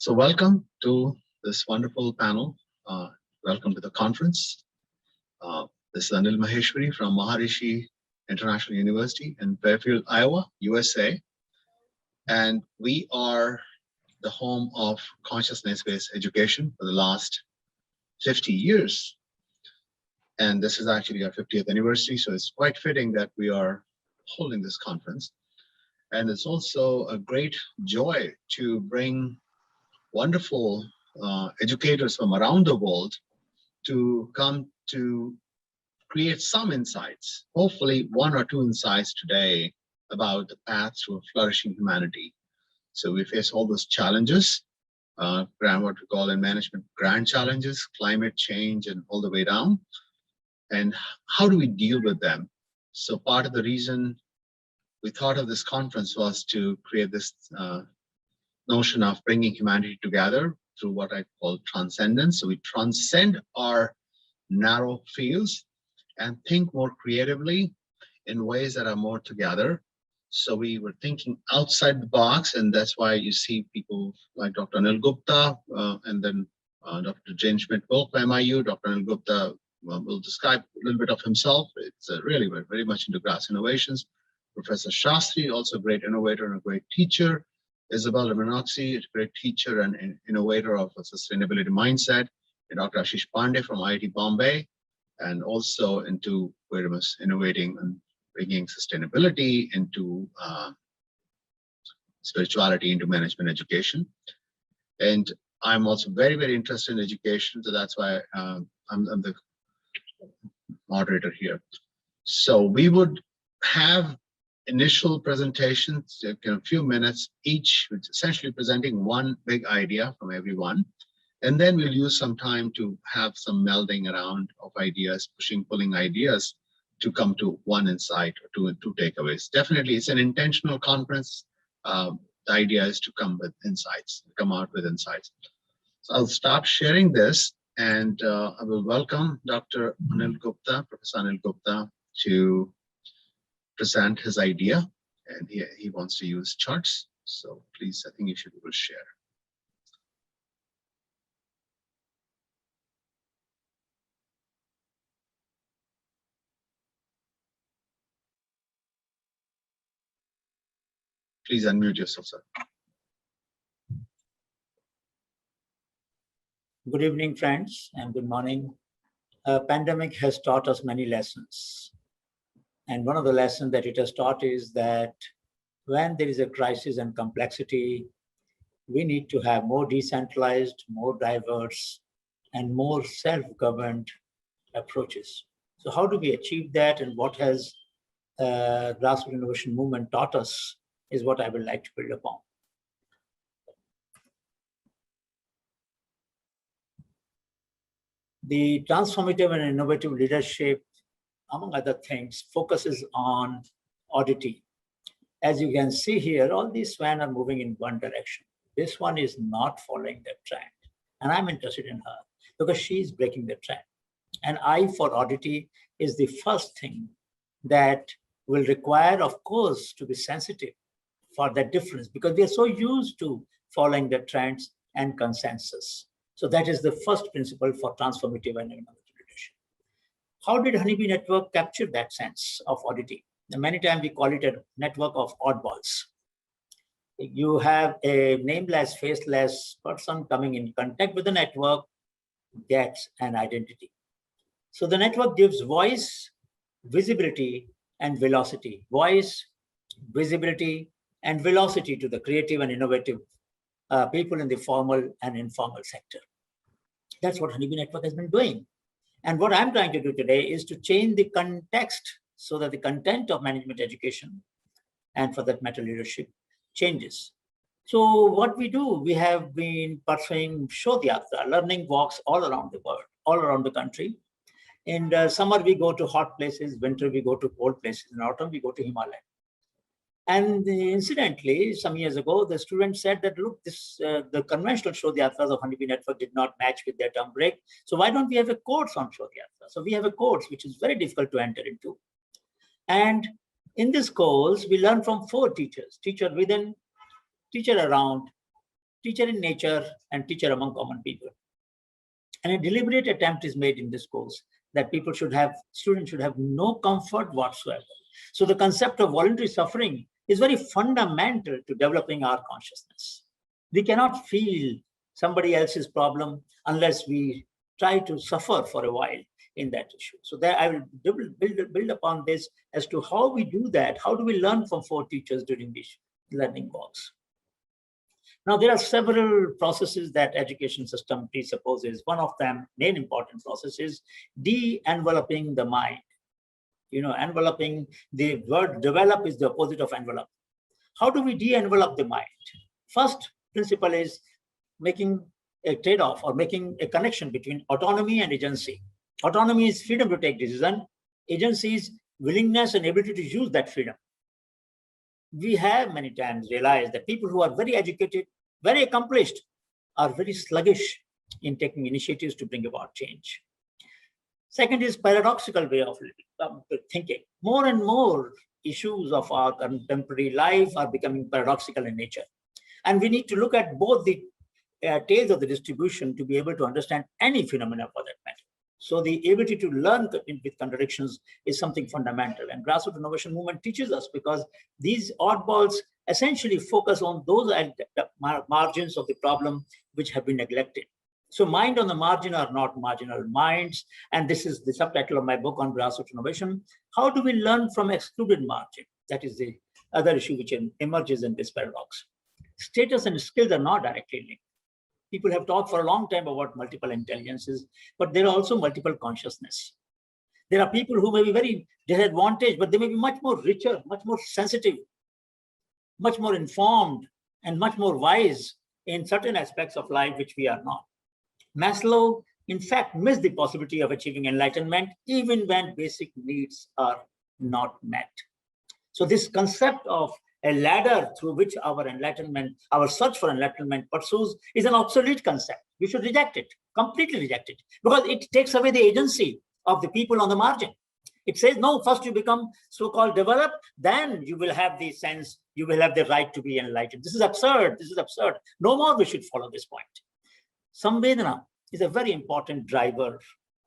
So welcome to this wonderful panel. Welcome to the conference. This is Anil Maheshwari from Maharishi International University in Fairfield, Iowa, USA. And we are the home of consciousness-based education for the last 50 years. And this is actually our 50th anniversary, so it's quite fitting that we are holding this conference. And it's also a great joy to bring wonderful educators from around the world to come to create some insights, hopefully one or two insights today about the path to a flourishing humanity. So we face all those challenges, what we call in management grand challenges, climate change and all the way down. And how do we deal with them? So part of the reason we thought of this conference was to create this notion of bringing humanity together through what I call transcendence. So we transcend our narrow fields and think more creatively in ways that are more together. So we were thinking outside the box, and that's why you see people like Dr. Anil Gupta and then Dr. Schmidt-Wilk from MIU. Dr. Anil Gupta will describe a little bit of himself. It's really very much into grass innovations. Professor Sastry, also a great innovator and a great teacher. Isabel, Rimanoczy, a great teacher and innovator of a sustainability mindset. And Dr. Ashish Pandey from IIT Bombay, and also into very much innovating and bringing sustainability into spirituality, into management education. And I'm also very interested in education, so that's why I'm the moderator here. So we would have initial presentations, a few minutes each, which essentially presenting one big idea from everyone. And then we'll use some time to have some melding around of ideas, pulling ideas to come to one insight or two takeaways. Definitely, it's an intentional conference. The idea is to come out with insights. So I'll stop sharing this, and I will welcome Dr. Anil Gupta, Professor Anil Gupta, to present his idea, and he wants to use charts. So please, I think you should share. Please unmute yourself, sir. Good evening, friends, and good morning. Pandemic has taught us many lessons. And one of the lessons that it has taught is that when there is a crisis and complexity, we need to have more decentralized, more diverse, and more self-governed approaches. So how do we achieve that, and what has grassroots innovation movement taught us is what I would like to build upon. The transformative and innovative leadership, among other things, focuses on oddity. As you can see here, all these swans are moving in one direction. This one is not following that trend. And I'm interested in her because she's breaking the trend. And I for oddity is the first thing that will require, of course, to be sensitive for that difference, because we are so used to following the trends and consensus. So that is the first principle for transformative and innovative leadership. How did Honeybee Network capture that sense of oddity? And many times we call it a network of oddballs. You have a nameless, faceless person coming in contact with the network, gets an identity. So the network gives voice, visibility, and velocity. Voice, visibility, and velocity to the creative and innovative people in the formal and informal sector. That's what Honeybee Network has been doing. And what I'm trying to do today is to change the context so that the content of management education, and for that matter leadership, changes. So what we do, we have been pursuing Shodhyatra, learning walks all around the world, all around the country. In summer, we go to hot places, winter, we go to cold places, in autumn, we go to Himalaya. And incidentally, some years ago, the students said that, look, the conventional Shodhyatras of Honeybee Network did not match with their term break. So why don't we have a course on Shodhyatra? So we have a course which is very difficult to enter into. And in this course, we learn from 4 teachers, teacher within, teacher around, teacher in nature and teacher among common people. And a deliberate attempt is made in this course that students should have no comfort whatsoever. So the concept of voluntary suffering is very fundamental to developing our consciousness. We cannot feel somebody else's problem unless we try to suffer for a while in that issue. So there I will build upon this as to how we do that. How do we learn from 4 teachers during this learning walks? Now, there are several processes that education system presupposes. One of them, main important process, is de-enveloping the mind. Enveloping, the word develop is the opposite of envelope. How do we de-envelope the mind? First principle is making a trade-off or making a connection between autonomy and agency. Autonomy is freedom to take decision. Agency is willingness and ability to use that freedom. We have many times realized that people who are very educated, very accomplished, are very sluggish in taking initiatives to bring about change. Second is paradoxical way of thinking. More and more issues of our contemporary life are becoming paradoxical in nature. And we need to look at both the tails of the distribution to be able to understand any phenomena for that matter. So the ability to learn with contradictions is something fundamental. And grassroots innovation movement teaches us, because these oddballs essentially focus on those margins of the problem which have been neglected. So mind on the margin are not marginal minds. And this is the subtitle of my book on grassroots innovation. How do we learn from excluded margin? That is the other issue which emerges in this paradox. Status and skills are not directly linked. People have talked for a long time about multiple intelligences, but there are also multiple consciousness. There are people who may be very disadvantaged, but they may be much more richer, much more sensitive, much more informed, and much more wise in certain aspects of life which we are not. Maslow, in fact, missed the possibility of achieving enlightenment even when basic needs are not met. So this concept of a ladder through which our search for enlightenment pursues, is an obsolete concept. We should reject it, completely reject it, because it takes away the agency of the people on the margin. It says, no, first you become so-called developed, then you will have the sense, you will have the right to be enlightened. This is absurd. This is absurd. No more we should follow this point. Samvedana is a very important driver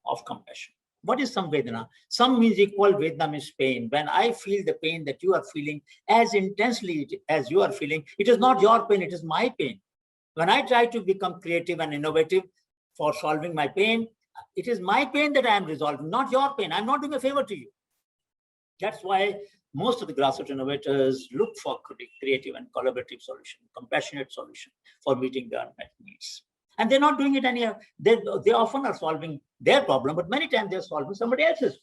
of compassion. What is samvedana? Sam means equal, Vedana means pain. When I feel the pain that you are feeling as intensely as you are feeling, it is not your pain, it is my pain. When I try to become creative and innovative for solving my pain, it is my pain that I am resolving, not your pain. I'm not doing a favor to you. That's why most of the grassroots innovators look for creative and collaborative solution, compassionate solution for meeting their unmet needs. And they're not doing it anyhow. They often are solving their problem, but many times they're solving somebody else's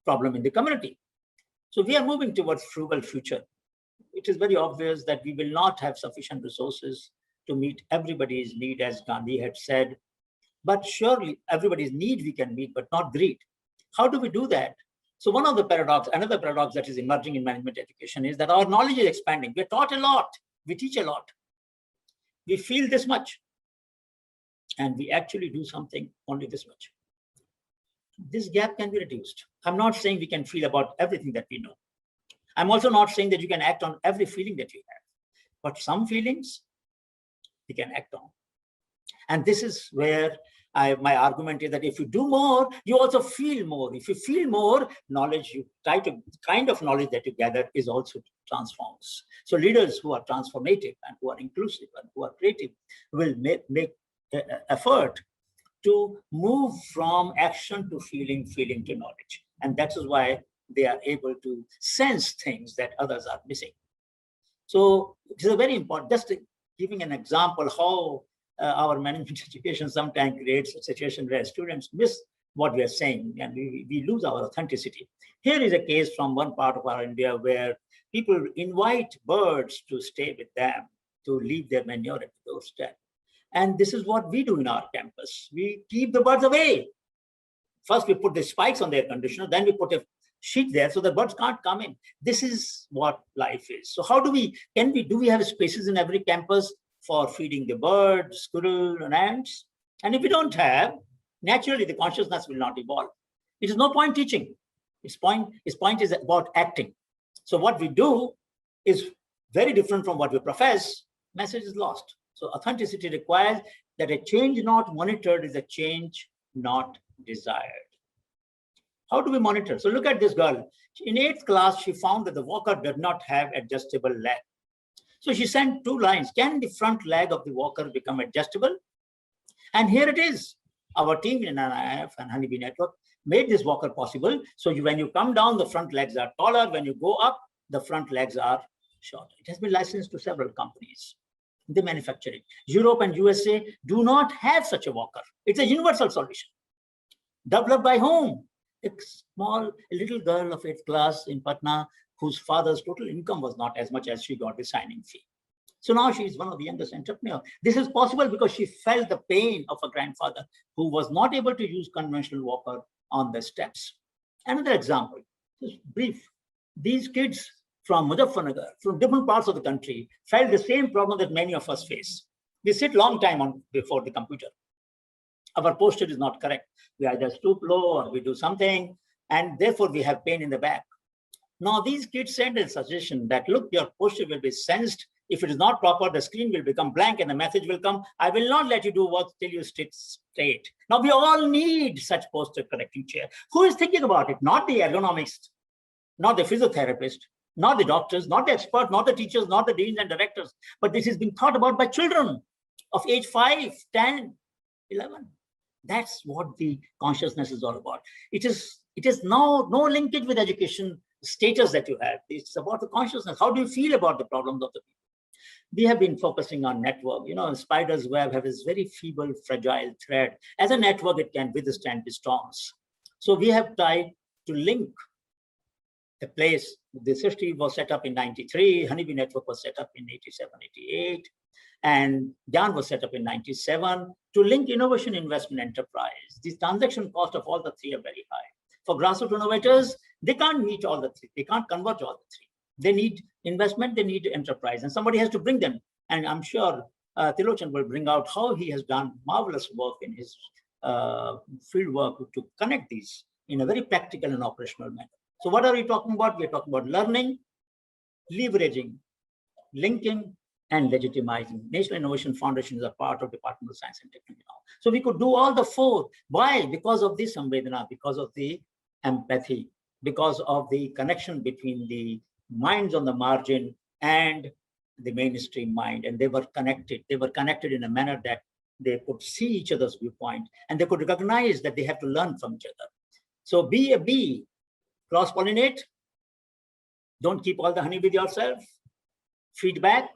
problem in the community. So we are moving towards frugal future. It is very obvious that we will not have sufficient resources to meet everybody's need, as Gandhi had said. But surely everybody's need we can meet, but not greed. How do we do that? So another paradox that is emerging in management education is that our knowledge is expanding. We're taught a lot. We teach a lot. We feel this much. And we actually do something only this much. This gap can be reduced. I'm not saying we can feel about everything that we know. I'm also not saying that you can act on every feeling that you have. But some feelings we can act on. And this is where my argument is that if you do more, you also feel more. If you feel more, knowledge, kind of knowledge that you gather is also transforms. So leaders who are transformative and who are inclusive and who are creative will make effort to move from action to feeling to knowledge. And that is why they are able to sense things that others are missing. So it is a very important, just giving an example how our management education sometimes creates a situation where students miss what we are saying and we lose our authenticity. Here is a case from one part of our India where people invite birds to stay with them, to leave their manure at the doorstep. And this is what we do in our campus. We keep the birds away. First, we put the spikes on the air conditioner, then we put a sheet there so the birds can't come in. This is what life is. So how do we have spaces in every campus for feeding the birds, squirrel, and ants? And if we don't have, naturally the consciousness will not evolve. It is no point teaching. Its point is about acting. So what we do is very different from what we profess. Message is lost. So authenticity requires that a change not monitored is a change not desired. How do we monitor? So look at this girl. In 8th class, she found that the walker did not have adjustable leg. So she sent 2 lines. Can the front leg of the walker become adjustable? And here it is. Our team in NIF and Honeybee Network made this walker possible. So when you come down, the front legs are taller. When you go up, the front legs are shorter. It has been licensed to several companies. They manufacture it. Europe and USA do not have such a walker. It's a universal solution. Developed by whom? A little girl of 8th class in Patna, whose father's total income was not as much as she got the signing fee. So now she is one of the youngest entrepreneurs. This is possible because she felt the pain of her grandfather, who was not able to use conventional walker on the steps. Another example, just brief. These kids from Muzaffarnagar, from different parts of the country, felt the same problem that many of us face. We sit long time before the computer. Our posture is not correct. We either stoop low or we do something, and therefore we have pain in the back. Now these kids send a suggestion that, look, your posture will be sensed. If it is not proper, the screen will become blank and the message will come, I will not let you do work till you sit straight. Now we all need such posture correcting chair. Who is thinking about it? Not the ergonomist, not the physiotherapist, not the doctors, not the experts, not the teachers, not the deans and directors, but this is being thought about by children of age 5, 10, 11. That's what the consciousness is all about. It is now no linkage with education status that you have. It's about the consciousness. How do you feel about the problems of the people? We have been focusing on network. You know, spider's web have this very feeble, fragile thread. As a network, it can withstand the storms. So we have tried to link the place. The Sastry was set up in 93. Honeybee Network was set up in 87, 88. And GAN was set up in 97 to link innovation, investment, enterprise. The transaction cost of all the 3 are very high. For grassroots innovators, they can't meet all the 3. They can't converge all the 3. They need investment, they need enterprise, and somebody has to bring them. And I'm sure Trilochan will bring out how he has done marvelous work in his field work to connect these in a very practical and operational manner. So what are we talking about? We're talking about learning, leveraging, linking, and legitimizing. National Innovation Foundation is a part of Department of Science and Technology now. So we could do all the 4. Why? Because of this samvedana, because of the empathy, because of the connection between the minds on the margin and the mainstream mind. And they were connected. They were connected in a manner that they could see each other's viewpoint and they could recognize that they have to learn from each other. So be a bee, cross-pollinate. Don't keep all the honey with yourself. Feedback.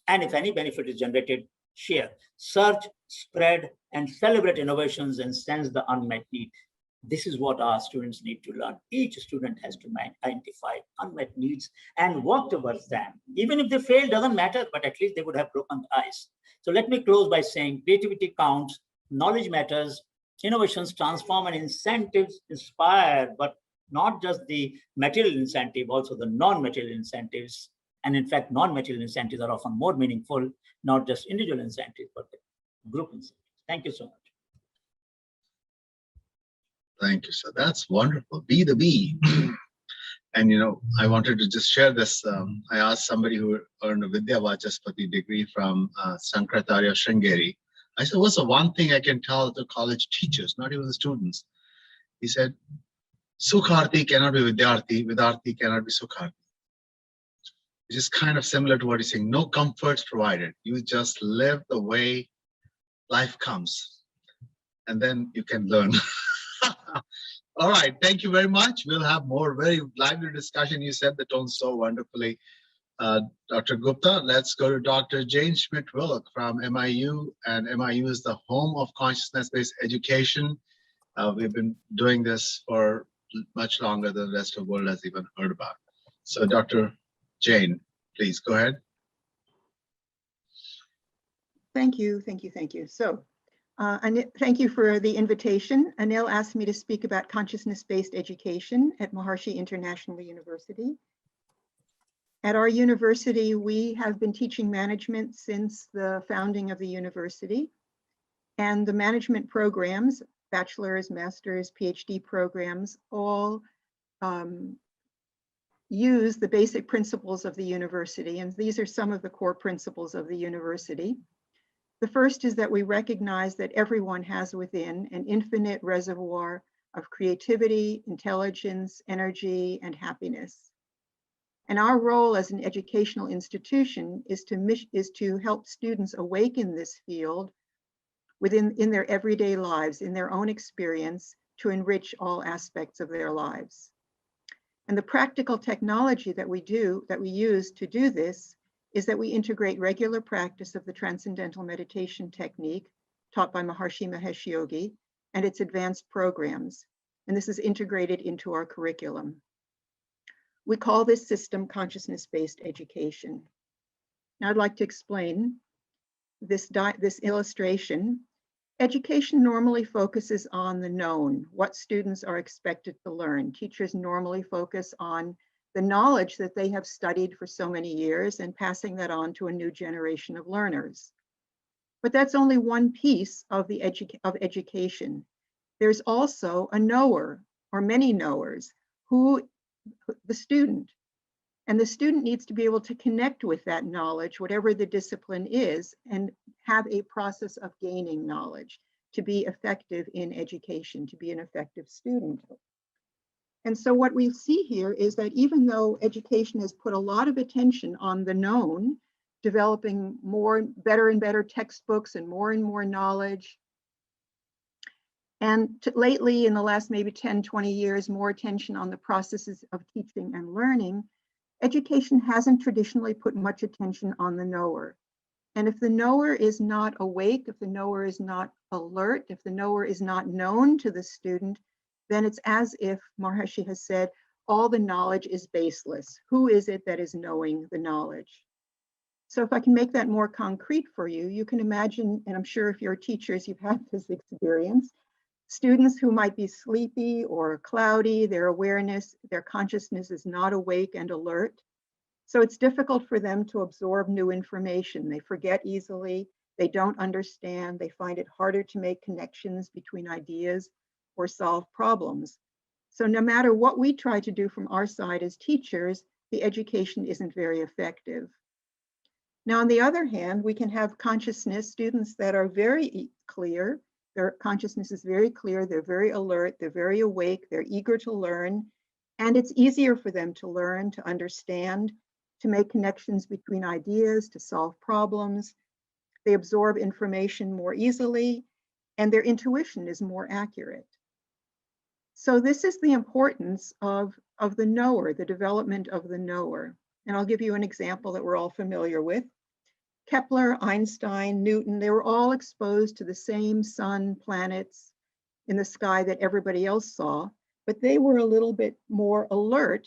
And if any benefit is generated, share. Search, spread, and celebrate innovations and sense the unmet need. This is what our students need to learn. Each student has to identify unmet needs and work towards them. Even if they fail, doesn't matter, but at least they would have broken the ice. So let me close by saying creativity counts, knowledge matters, innovations transform, and incentives inspire, but not just the material incentive, also the non-material incentives. And in fact, non-material incentives are often more meaningful, not just individual incentives, but the group incentives. Thank you so much. Thank you, sir. That's wonderful. Be the bee. And, you know, I wanted to just share this. I asked somebody who earned a Vidya Vachaspati degree from Sankaracharya Sringeri. I said, what's the one thing I can tell the college teachers, not even the students? He said, Sukharti cannot be Vidyarthi, Vidyarthi cannot be Sukharti. Which is kind of similar to what he's saying. No comforts provided. You just live the way life comes. And then you can learn. All right. Thank you very much. We'll have more very lively discussion. You set the tone so wonderfully, Dr. Gupta. Let's go to Dr. Jane Schmidt-Wilk from MIU. And MIU is the home of consciousness-based education. We've been doing this for much longer than the rest of the world has even heard about. So Dr. Jane, please go ahead. Thank you. So, thank you for the invitation. Anil asked me to speak about consciousness-based education at Maharishi International University. At our university, we have been teaching management since the founding of the university. And the management programs, bachelor's, master's, PhD programs, all use the basic principles of the university, and these are some of the core principles of the university. The first is that we recognize that everyone has within an infinite reservoir of creativity, intelligence, energy, and happiness. And our role as an educational institution is to help students awaken this field in their everyday lives, in their own experience, to enrich all aspects of their lives. And the practical technology that we use to do this is that we integrate regular practice of the Transcendental Meditation technique taught by Maharishi Mahesh Yogi and its advanced programs. And this is integrated into our curriculum. We call this system consciousness-based education. Now I'd like to explain this illustration. Education normally focuses on the known, what students are expected to learn. Teachers normally focus on the knowledge that they have studied for so many years and passing that on to a new generation of learners. But that's only one piece of education. There's also a knower or many knowers, the student. And the student needs to be able to connect with that knowledge, whatever the discipline is, and have a process of gaining knowledge to be effective in education, to be an effective student. And so what we see here is that even though education has put a lot of attention on the known, developing better and better textbooks and more knowledge, and lately in the last maybe 10, 20 years, more attention on the processes of teaching and learning, education hasn't traditionally put much attention on the knower. And if the knower is not awake, if the knower is not alert, if the knower is not known to the student, then it's as if Maharishi has said, all the knowledge is baseless. Who is it that is knowing the knowledge? So if I can make that more concrete for you, you can imagine, and I'm sure if you're teachers, you've had this experience, students who might be sleepy or cloudy, their awareness, their consciousness is not awake and alert. So it's difficult for them to absorb new information. They forget easily, they don't understand, they find it harder to make connections between ideas or solve problems. So no matter what we try to do from our side as teachers, the education isn't very effective. Now, on the other hand, we can have consciousness students that are very clear. Their consciousness is very clear, they're very alert, they're very awake, they're eager to learn, and it's easier for them to learn, to understand, to make connections between ideas, to solve problems. They absorb information more easily, and their intuition is more accurate. So this is the importance of the knower, the development of the knower. And I'll give you an example that we're all familiar with. Kepler, Einstein, Newton, they were all exposed to the same sun, planets in the sky that everybody else saw, but they were a little bit more alert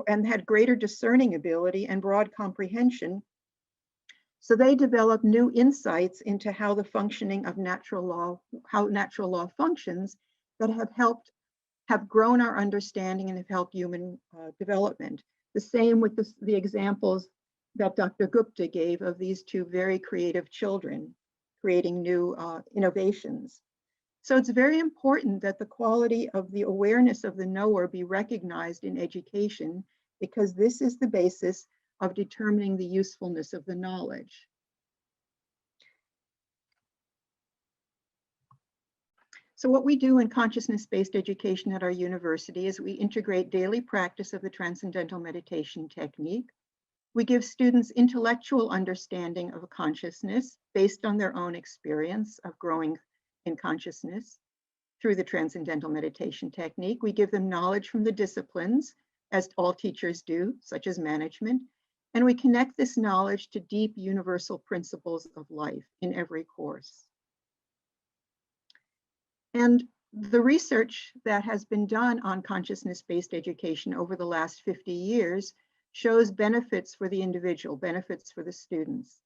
and had greater discerning ability and broad comprehension. So they developed new insights into how the functioning of natural law functions that have grown our understanding and have helped human development. The same with the examples that Dr. Gupta gave of these two very creative children creating new innovations. So it's very important that the quality of the awareness of the knower be recognized in education, because this is the basis of determining the usefulness of the knowledge. So what we do in consciousness-based education at our university is we integrate daily practice of the Transcendental Meditation technique. We give students intellectual understanding of consciousness based on their own experience of growing in consciousness through the Transcendental Meditation technique. We give them knowledge from the disciplines, as all teachers do, such as management, and we connect this knowledge to deep universal principles of life in every course. And the research that has been done on consciousness-based education over the last 50 years shows benefits for the individual, benefits for the students.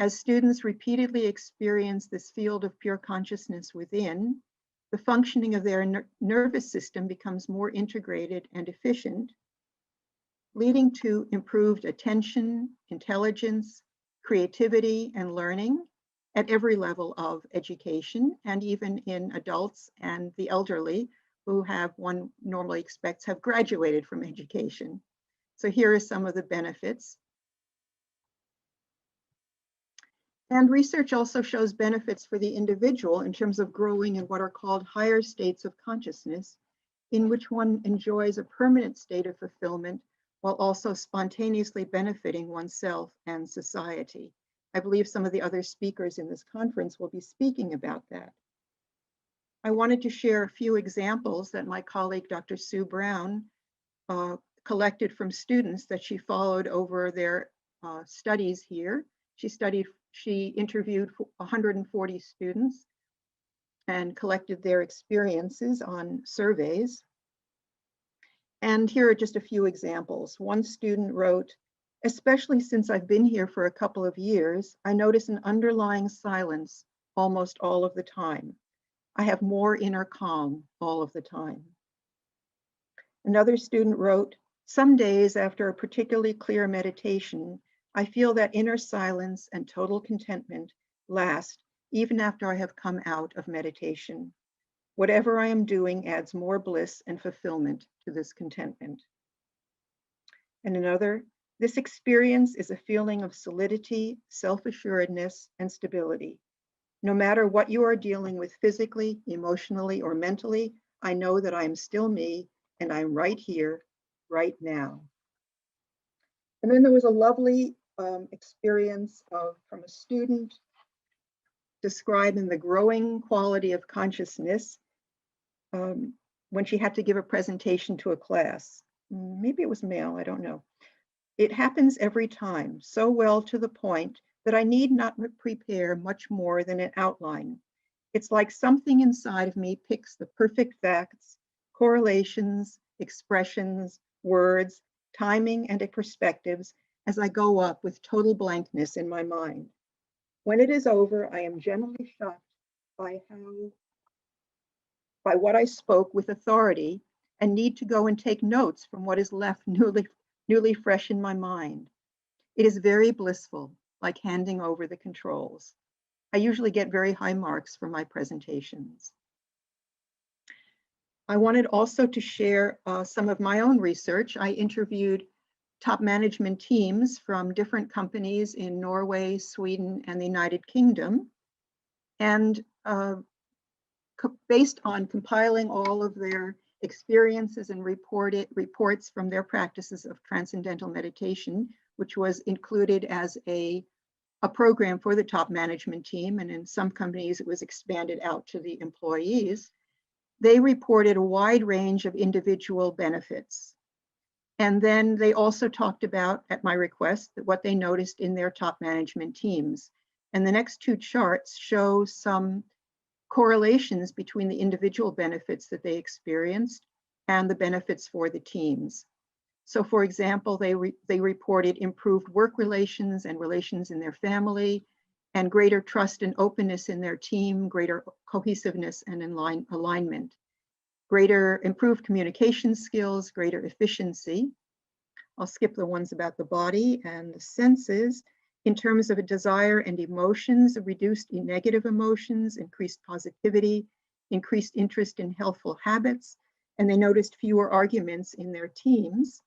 As students repeatedly experience this field of pure consciousness within, the functioning of their nervous system becomes more integrated and efficient, leading to improved attention, intelligence, creativity, and learning at every level of education, and even in adults and the elderly, who one normally expects have graduated from education. So here are some of the benefits. And research also shows benefits for the individual in terms of growing in what are called higher states of consciousness, in which one enjoys a permanent state of fulfillment while also spontaneously benefiting oneself and society. I believe some of the other speakers in this conference will be speaking about that. I wanted to share a few examples that my colleague, Dr. Sue Brown, collected from students that she followed over their studies here. She interviewed 140 students and collected their experiences on surveys. And here are just a few examples. One student wrote, "Especially since I've been here for a couple of years, I notice an underlying silence almost all of the time. I have more inner calm all of the time." Another student wrote, "Some days after a particularly clear meditation, I feel that inner silence and total contentment last even after I have come out of meditation. Whatever I am doing adds more bliss and fulfillment to this contentment." And another, "This experience is a feeling of solidity, self-assuredness, and stability. No matter what you are dealing with physically, emotionally, or mentally, I know that I am still me and I'm right here, right now." And then there was a lovely experience from a student describing the growing quality of consciousness when she had to give a presentation to a class. Maybe it was male, I don't know. "It happens every time, so well to the point that I need not prepare much more than an outline. It's like something inside of me picks the perfect facts, correlations, expressions, words, timing, and perspectives as I go up with total blankness in my mind. When it is over, I am generally shocked by what I spoke with authority and need to go and take notes from what is left newly fresh in my mind. It is very blissful, like handing over the controls. I usually get very high marks for my presentations." I wanted also to share some of my own research. I interviewed top management teams from different companies in Norway, Sweden, and the United Kingdom. And based on compiling all of their experiences and reports from their practices of transcendental meditation, which was included as a program for the top management team, and in some companies it was expanded out to the employees, they reported a wide range of individual benefits. And then they also talked about, at my request, what they noticed in their top management teams. And the next two charts show some correlations between the individual benefits that they experienced and the benefits for the teams. So for example, they reported improved work relations and relations in their family, and greater trust and openness in their team, greater cohesiveness and alignment, greater improved communication skills, greater efficiency. I'll skip the ones about the body and the senses. In terms of a desire and emotions, reduced negative emotions, increased positivity, increased interest in healthful habits, and they noticed fewer arguments in their teams.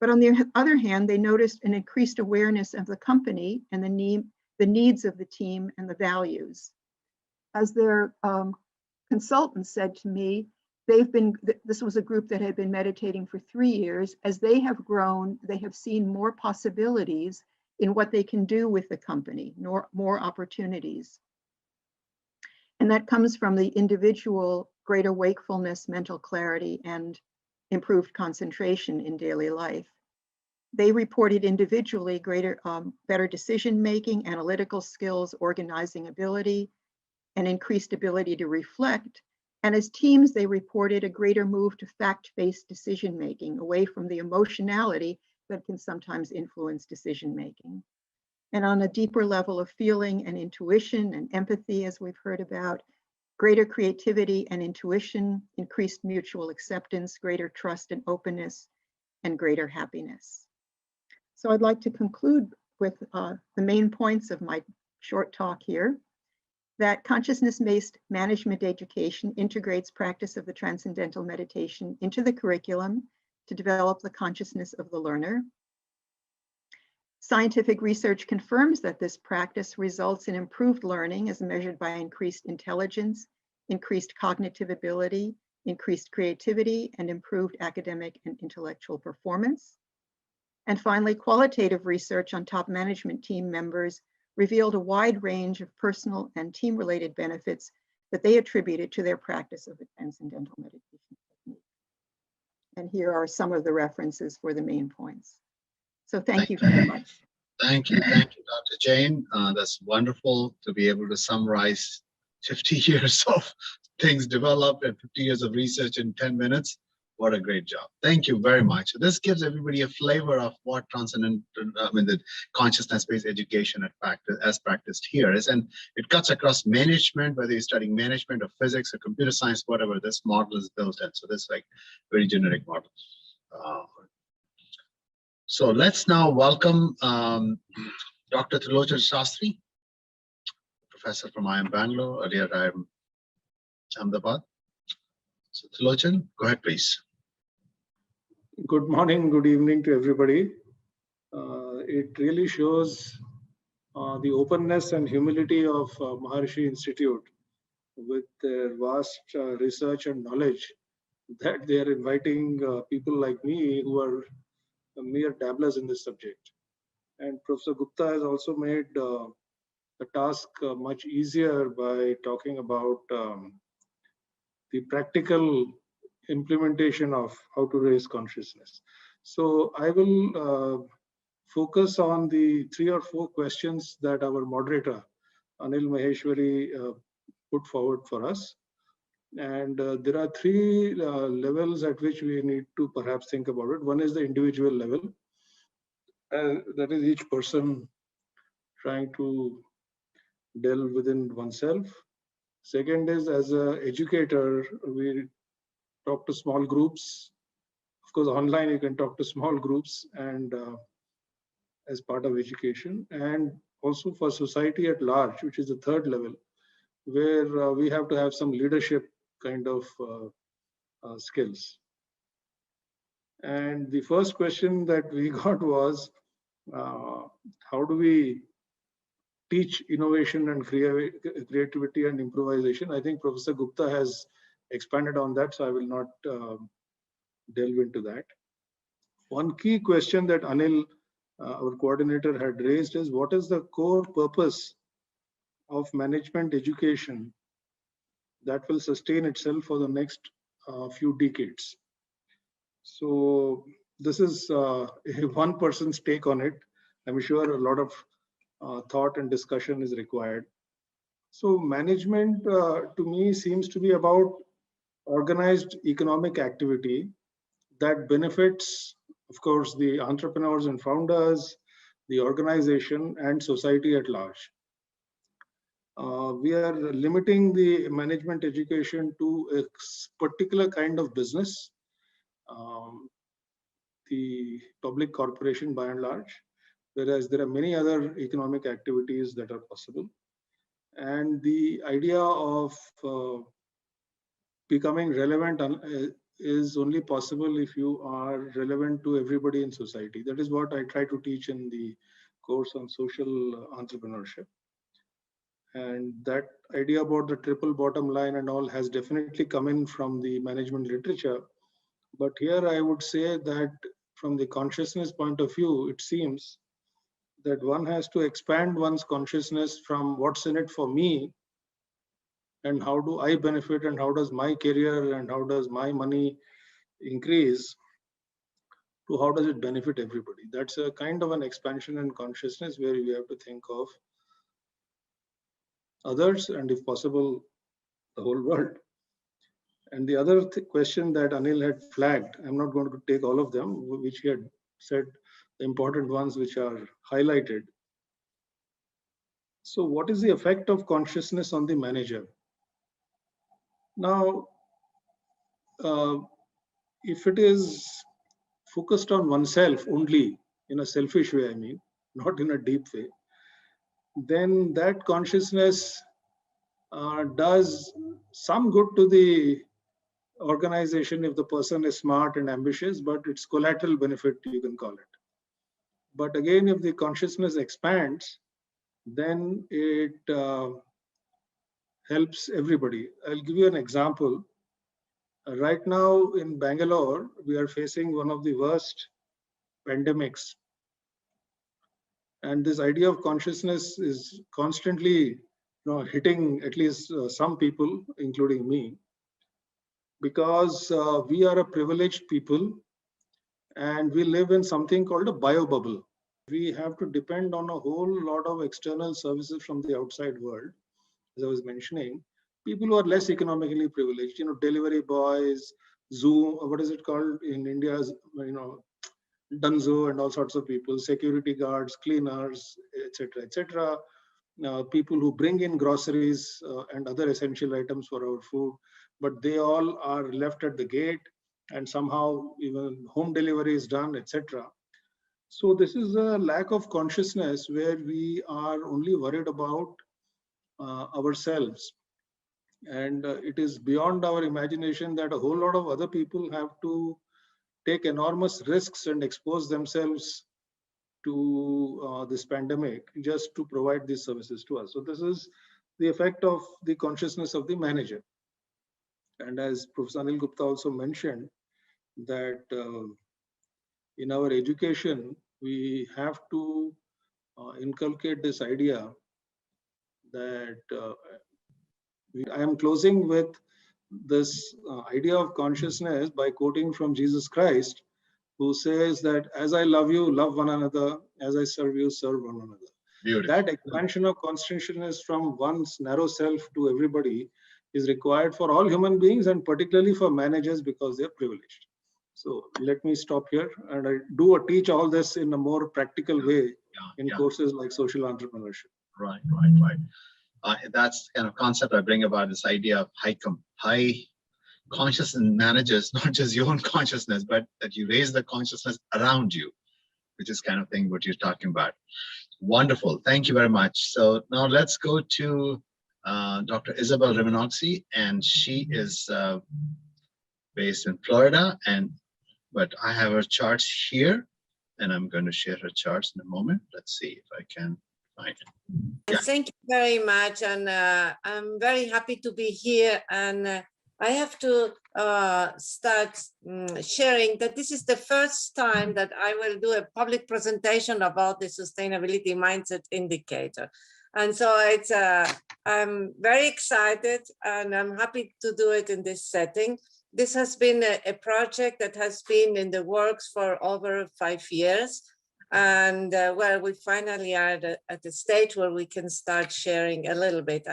But on the other hand, they noticed an increased awareness of the company and the needs of the team and the values. As their consultant said to me, this was a group that had been meditating for 3 years. As they have grown, they have seen more possibilities in what they can do with the company, more opportunities. And that comes from the individual greater wakefulness, mental clarity, and improved concentration in daily life. They reported individually better decision-making, analytical skills, organizing ability, and increased ability to reflect. And as teams, they reported a greater move to fact-based decision-making, away from the emotionality that can sometimes influence decision-making. And on a deeper level of feeling and intuition and empathy, as we've heard about, greater creativity and intuition, increased mutual acceptance, greater trust and openness, and greater happiness. So I'd like to conclude with the main points of my short talk here, that consciousness-based management education integrates practice of the transcendental meditation into the curriculum to develop the consciousness of the learner. Scientific research confirms that this practice results in improved learning as measured by increased intelligence, increased cognitive ability, increased creativity, and improved academic and intellectual performance. And finally, qualitative research on top management team members revealed a wide range of personal and team-related benefits that they attributed to their practice of the transcendental meditation technique. And here are some of the references for the main points. So thank you very much. Thank you, Dr. Jain. That's wonderful to be able to summarize 50 years of things developed and 50 years of research in 10 minutes. What a great job. Thank you very much. This gives everybody a flavor of what the consciousness-based education as practiced here is. And it cuts across management, whether you're studying management or physics or computer science, whatever this model is built in. So this is like very generic model. So let's now welcome Dr. Trilochan Sastry, professor from IIM Bangalore, earlier IIM Ahmedabad. So Trilochan, go ahead, please. Good morning, good evening to everybody. It really shows the openness and humility of Maharishi Institute with their vast research and knowledge that they are inviting people like me who are mere dabblers in this subject. And Professor Gupta has also made the task much easier by talking about the practical implementation of how to raise consciousness. So I will focus on the 3 or 4 questions that our moderator, Anil Maheshwari, put forward for us. And there are 3 levels at which we need to perhaps think about it. One is the individual level. That is each person trying to delve within oneself. Second is, as an educator, we talk to small groups. Of course, online you can talk to small groups and as part of education. And also for society at large, which is the 3rd level, where we have to have some leadership kind of skills. And the first question that we got was, how do we teach innovation and creativity and improvisation? I think Professor Gupta has expanded on that, so I will not delve into that. One key question that Anil, our coordinator, had raised is, what is the core purpose of management education that will sustain itself for the next few decades? So this is one person's take on it. I'm sure a lot of thought and discussion is required. So management to me seems to be about organized economic activity that benefits, of course, the entrepreneurs and founders, the organization, and society at large. We are limiting the management education to a particular kind of business, the public corporation by and large, whereas there are many other economic activities that are possible. And the idea of becoming relevant is only possible if you are relevant to everybody in society. That is what I try to teach in the course on social entrepreneurship. And that idea about the triple bottom line and all has definitely come in from the management literature. But here I would say that from the consciousness point of view, it seems that one has to expand one's consciousness from what's in it for me and how do I benefit and how does my career and how does my money increase to how does it benefit everybody. That's a kind of an expansion in consciousness where you have to think of others and if possible, the whole world. And the other question that Anil had flagged, I'm not going to take all of them, which he had said, the important ones which are highlighted. So what is the effect of consciousness on the manager? Now, if it is focused on oneself only, in a selfish way, I mean, not in a deep way, then that consciousness does some good to the organization if the person is smart and ambitious, but it's collateral benefit, you can call it. But again, if the consciousness expands, then it helps everybody. I'll give you an example. Right now in Bangalore, we are facing one of the worst pandemics. And this idea of consciousness is constantly hitting at least some people, including me, because we are a privileged people and we live in something called a bio bubble. We have to depend on a whole lot of external services from the outside world. As I was mentioning, people who are less economically privileged, delivery boys, Zoom, what is it called in India, Dunzo and all sorts of people, security guards, cleaners, etc., etc. People who bring in groceries and other essential items for our food, but they all are left at the gate, and somehow even home delivery is done, etc. So this is a lack of consciousness where we are only worried about ourselves. And it is beyond our imagination that a whole lot of other people have to take enormous risks and expose themselves to this pandemic just to provide these services to us. So this is the effect of the consciousness of the manager. And as Professor Anil Gupta also mentioned, that in our education, we have to inculcate this idea that I am closing with this idea of consciousness by quoting from Jesus Christ, who says that as I love you, love one another, as I serve you, serve one another. Beautiful. That expansion of consciousness from one's narrow self to everybody is required for all human beings and particularly for managers because they're privileged. So let me stop here, and I do teach all this in a more practical way in courses like social entrepreneurship. Right. That's the kind of concept I bring about, this idea of high consciousness managers, not just your own consciousness, but that you raise the consciousness around you, which is kind of thing what you're talking about. Wonderful. Thank you very much. So now let's go to Dr. Isabel Rimanoczy, and she is based in Florida, but I have her charts here, and I'm going to share her charts in a moment. Let's see if I can find it. Yeah. Thank you very much, and I'm very happy to be here. And I have to start sharing that this is the first time that I will do a public presentation about the sustainability mindset indicator. And so I'm very excited, and I'm happy to do it in this setting. This has been a project that has been in the works for over 5 years. And well, we finally are at the stage where we can start sharing a little bit.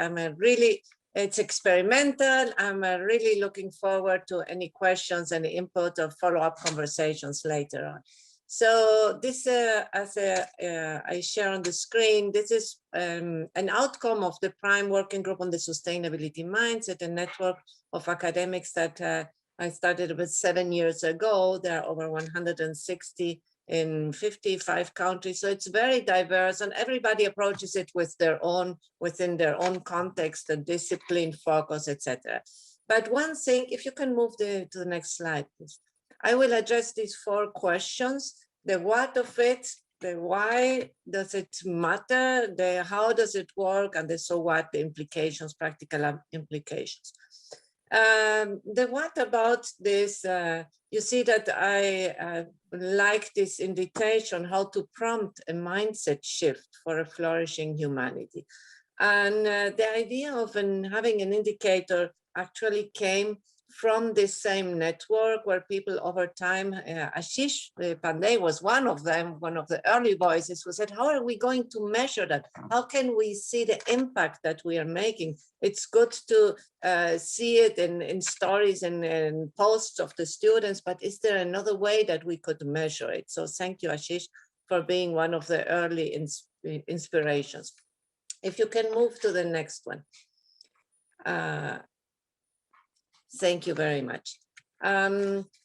It's experimental. I'm really looking forward to any questions and input or follow-up conversations later on. So this, I share on the screen, this is an outcome of the PRIME Working Group on the Sustainability Mindset, a network of academics that I started with 7 years ago. There are over 160 in 55 countries. So it's very diverse, and everybody approaches it with within their own context and discipline, focus, etc. But one thing, if you can move to the next slide, please. I will address these 4 questions: the what of it, the why does it matter, the how does it work, and the so what, the implications, practical implications. The what about this, you see that I like this invitation, how to prompt a mindset shift for a flourishing humanity. And the idea of having an indicator actually came from this same network where people over time, Ashish Pandey was one of them, one of the early voices who said, how are we going to measure that? How can we see the impact that we are making? It's good to see it in stories and posts of the students, but is there another way that we could measure it? So thank you, Ashish, for being one of the early inspirations. If you can move to the next one. Thank you very much.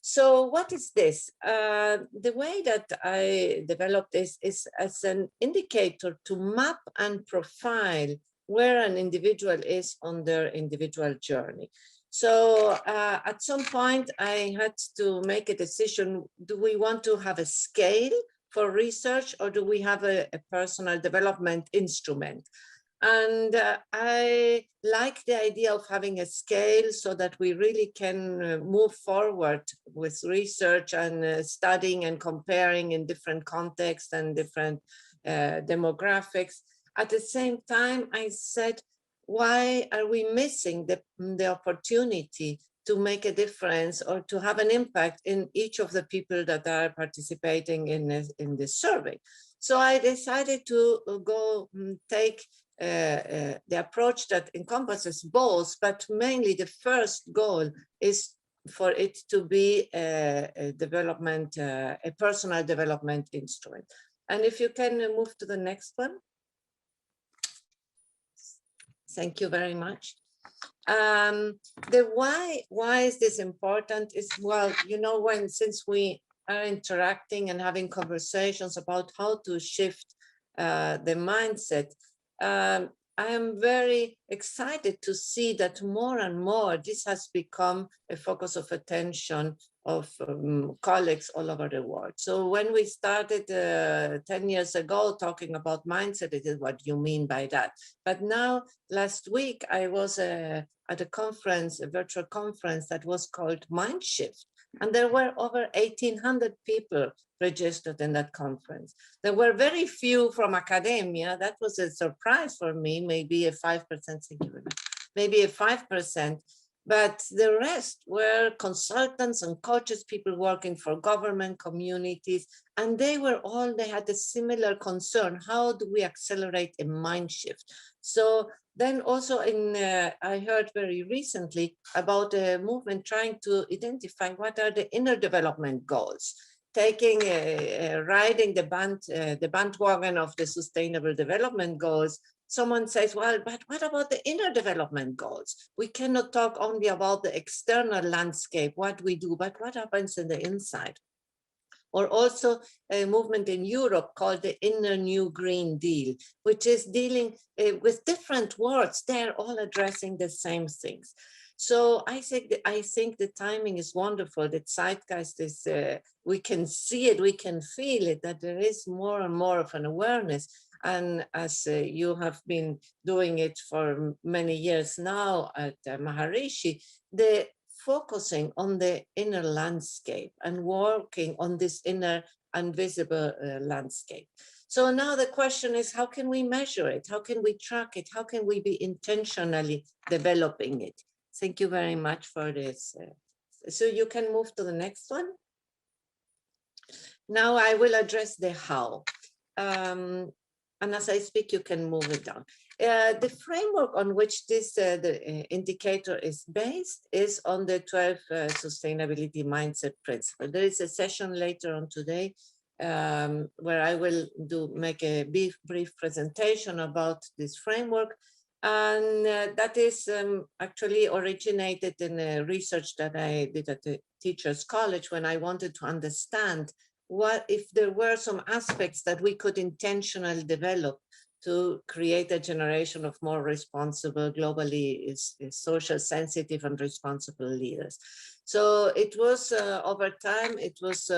So what is this? The way that I developed this is as an indicator to map and profile where an individual is on their individual journey. So at some point, I had to make a decision. Do we want to have a scale for research, or do we have a personal development instrument? And I like the idea of having a scale so that we really can move forward with research and studying and comparing in different contexts and different demographics. At the same time, I said, why are we missing the opportunity to make a difference or to have an impact in each of the people that are participating in this survey? So I decided to go take the approach that encompasses both, but mainly the first goal is for it to be a development, a personal development instrument. And if you can move to the next one. Thank you very much. The why is this important is, well, you know, since we are interacting and having conversations about how to shift the mindset, I am very excited to see that more and more this has become a focus of attention of colleagues all over the world. So when we started 10 years ago talking about mindset, it is what you mean by that. But now, last week, I was at a conference, a virtual conference that was called Mindshift. And there were over 1,800 people registered in that conference. There were very few from academia. That was a surprise for me, maybe a 5%, maybe a 5%. But the rest were consultants and coaches, people working for government, communities, and they had a similar concern. How do we accelerate a mind shift? So then also I heard very recently about a movement trying to identify what are the inner development goals, taking, riding the bandwagon of the sustainable development goals. Someone says, well, but what about the inner development goals? We cannot talk only about the external landscape, what we do, but what happens in the inside? Or also a movement in Europe called the Inner New Green Deal, which is dealing with different words. They're all addressing the same things. So I think the timing is wonderful. The zeitgeist is, we can see it, we can feel it, that there is more and more of an awareness. And as you have been doing it for many years now at Maharishi, the focusing on the inner landscape and working on this inner invisible landscape. So now the question is, how can we measure it? How can we track it? How can we be intentionally developing it? Thank you very much for this. So you can move to the next one. Now I will address the how. And as I speak, you can move it down. The framework on which this the indicator is based is on the 12 sustainability mindset principle. There is a session later on today where I will make a brief presentation about this framework. And that is actually originated in a research that I did at the Teachers College when I wanted to understand what if there were some aspects that we could intentionally develop to create a generation of more responsible, globally social sensitive and responsible leaders. So it was over time, it was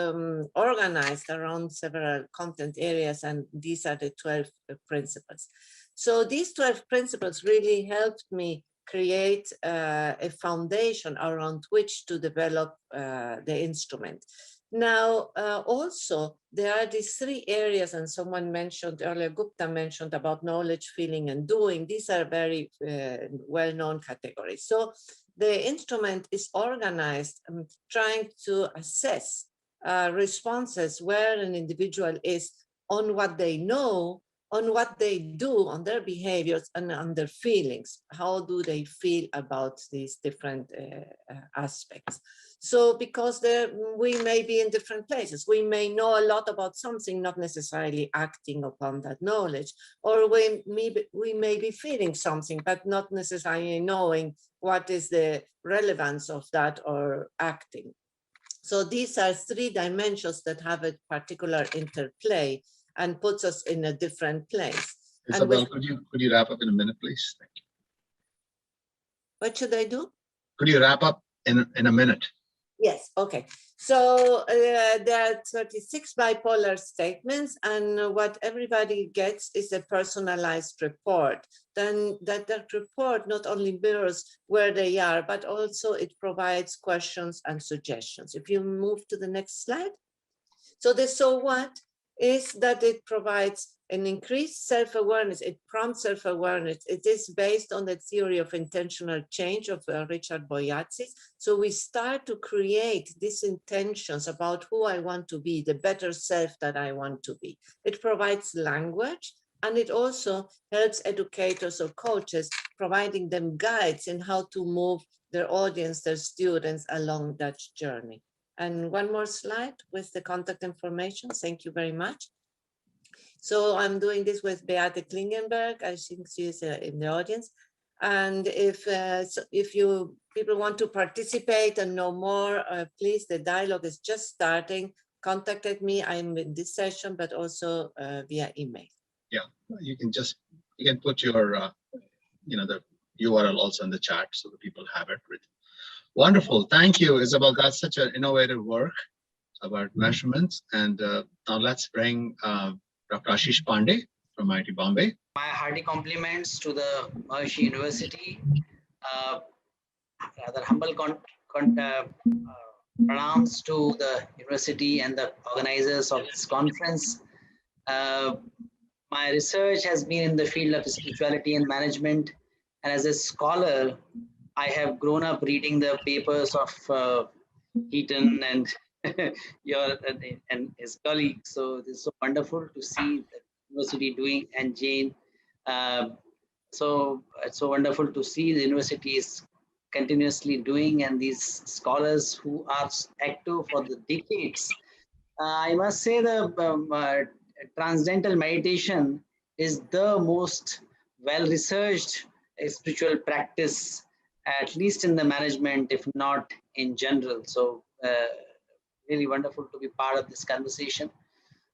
organized around several content areas, and these are the 12 principles. So these 12 principles really helped me create a foundation around which to develop the instrument. Now, also, there are these 3 areas, and someone mentioned earlier, Gupta mentioned about knowledge, feeling, and doing. These are very well-known categories. So the instrument is organized trying to assess responses where an individual is on what they know, on what they do, on their behaviors, and on their feelings. How do they feel about these different aspects? So because we may be in different places, we may know a lot about something, not necessarily acting upon that knowledge, or we may be feeling something, but not necessarily knowing what is the relevance of that or acting. So these are 3 dimensions that have a particular interplay and puts us in a different place. Isabel, could you wrap up in a minute, please? Thank you. What should I do? Could you wrap up in a minute? Yes, okay. So there are 36 bipolar statements, and what everybody gets is a personalized report. Then that report not only mirrors where they are, but also it provides questions and suggestions. If you move to the next slide. So the so what is that it provides an increased self-awareness. It prompts self-awareness. It is based on the theory of intentional change of Richard Boyatzis. So we start to create these intentions about who I want to be, the better self that I want to be. It provides language, and it also helps educators or coaches, providing them guides in how to move their audience, their students along that journey. And one more slide with the contact information. Thank you very much. So I'm doing this with Beate Klingenberg. I think she is in the audience. And if people want to participate and know more, please, the dialogue is just starting. Contact me. I'm in this session, but also via email. Yeah, you can put your, the URL also in the chat so the people have it written. Wonderful. Thank you, Isabel. That's such an innovative work about measurements. And now let's bring Dr. Ashish Pandey from IIT Bombay. My hearty compliments to the Maharishi University. Rather humble pronouns to the university and the organizers of this conference. My research has been in the field of spirituality and management. And as a scholar, I have grown up reading the papers of Heaton and and his colleagues. So it's so wonderful to see the university doing, and Jane. So it's so wonderful to see the university is continuously doing, and these scholars who are active for the decades. I must say the transcendental meditation is the most well-researched spiritual practice, at least in the management, if not in general. So really wonderful to be part of this conversation.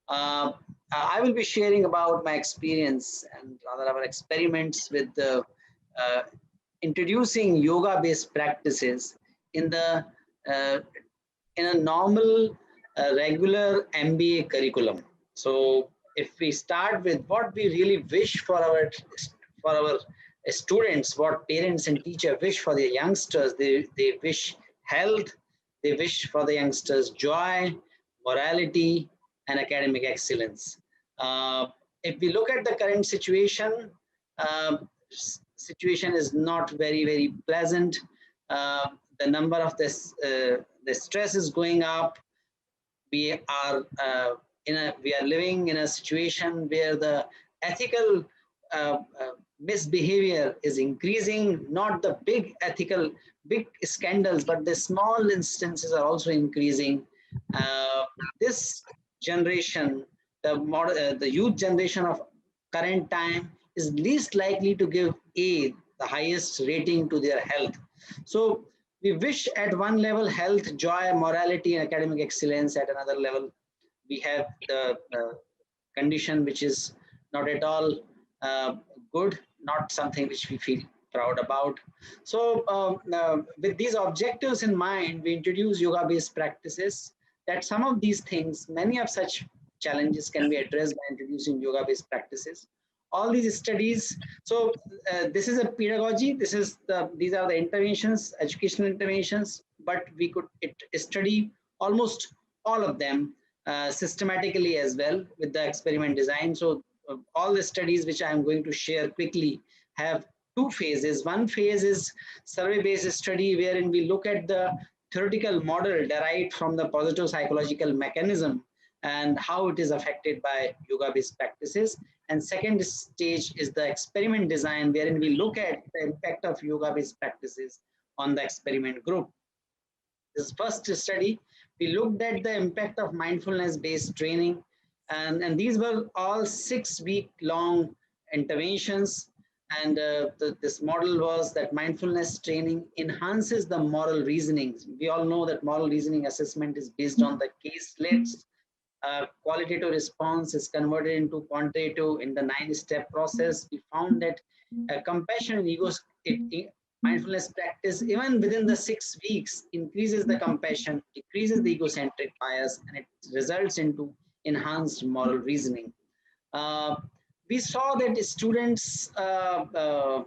I will be sharing about my experience and rather our experiments with the introducing yoga-based practices in the in a normal regular MBA curriculum. So if we start with what we really wish for our students, what parents and teachers wish for their youngsters, they wish health, they wish for the youngsters joy, morality, and academic excellence. If we look at the current situation, situation is not very, very pleasant. The number of this, the stress is going up. We are living in a situation where the ethical misbehavior is increasing. Not the big scandals, but the small instances are also increasing. This generation, the youth generation of current time, is least likely to give the highest rating to their health. So we wish at one level health, joy, morality, and academic excellence. At another level, we have the condition which is not at all good, not something which we feel proud about. So with these objectives in mind, we introduce yoga-based practices, that some of these things, many of such challenges can be addressed by introducing yoga-based practices. All these studies, so this is a pedagogy, these are the interventions, educational interventions, but we could study almost all of them systematically as well with the experiment design. So all the studies which I am going to share quickly have two phases. One phase is survey-based study, wherein we look at the theoretical model derived from the positive psychological mechanism and how it is affected by yoga-based practices. And second stage is the experiment design, wherein we look at the impact of yoga-based practices on the experiment group. This first study, we looked at the impact of mindfulness-based training, and these were all 6-week-long interventions. And this model was that mindfulness training enhances the moral reasonings. We all know that moral reasoning assessment is based on the caselets. Qualitative response is converted into quantitative in the 9-step process. We found that compassion and mindfulness practice, even within the 6 weeks, increases the compassion, decreases the egocentric bias, and it results into enhanced moral reasoning. We saw that students, the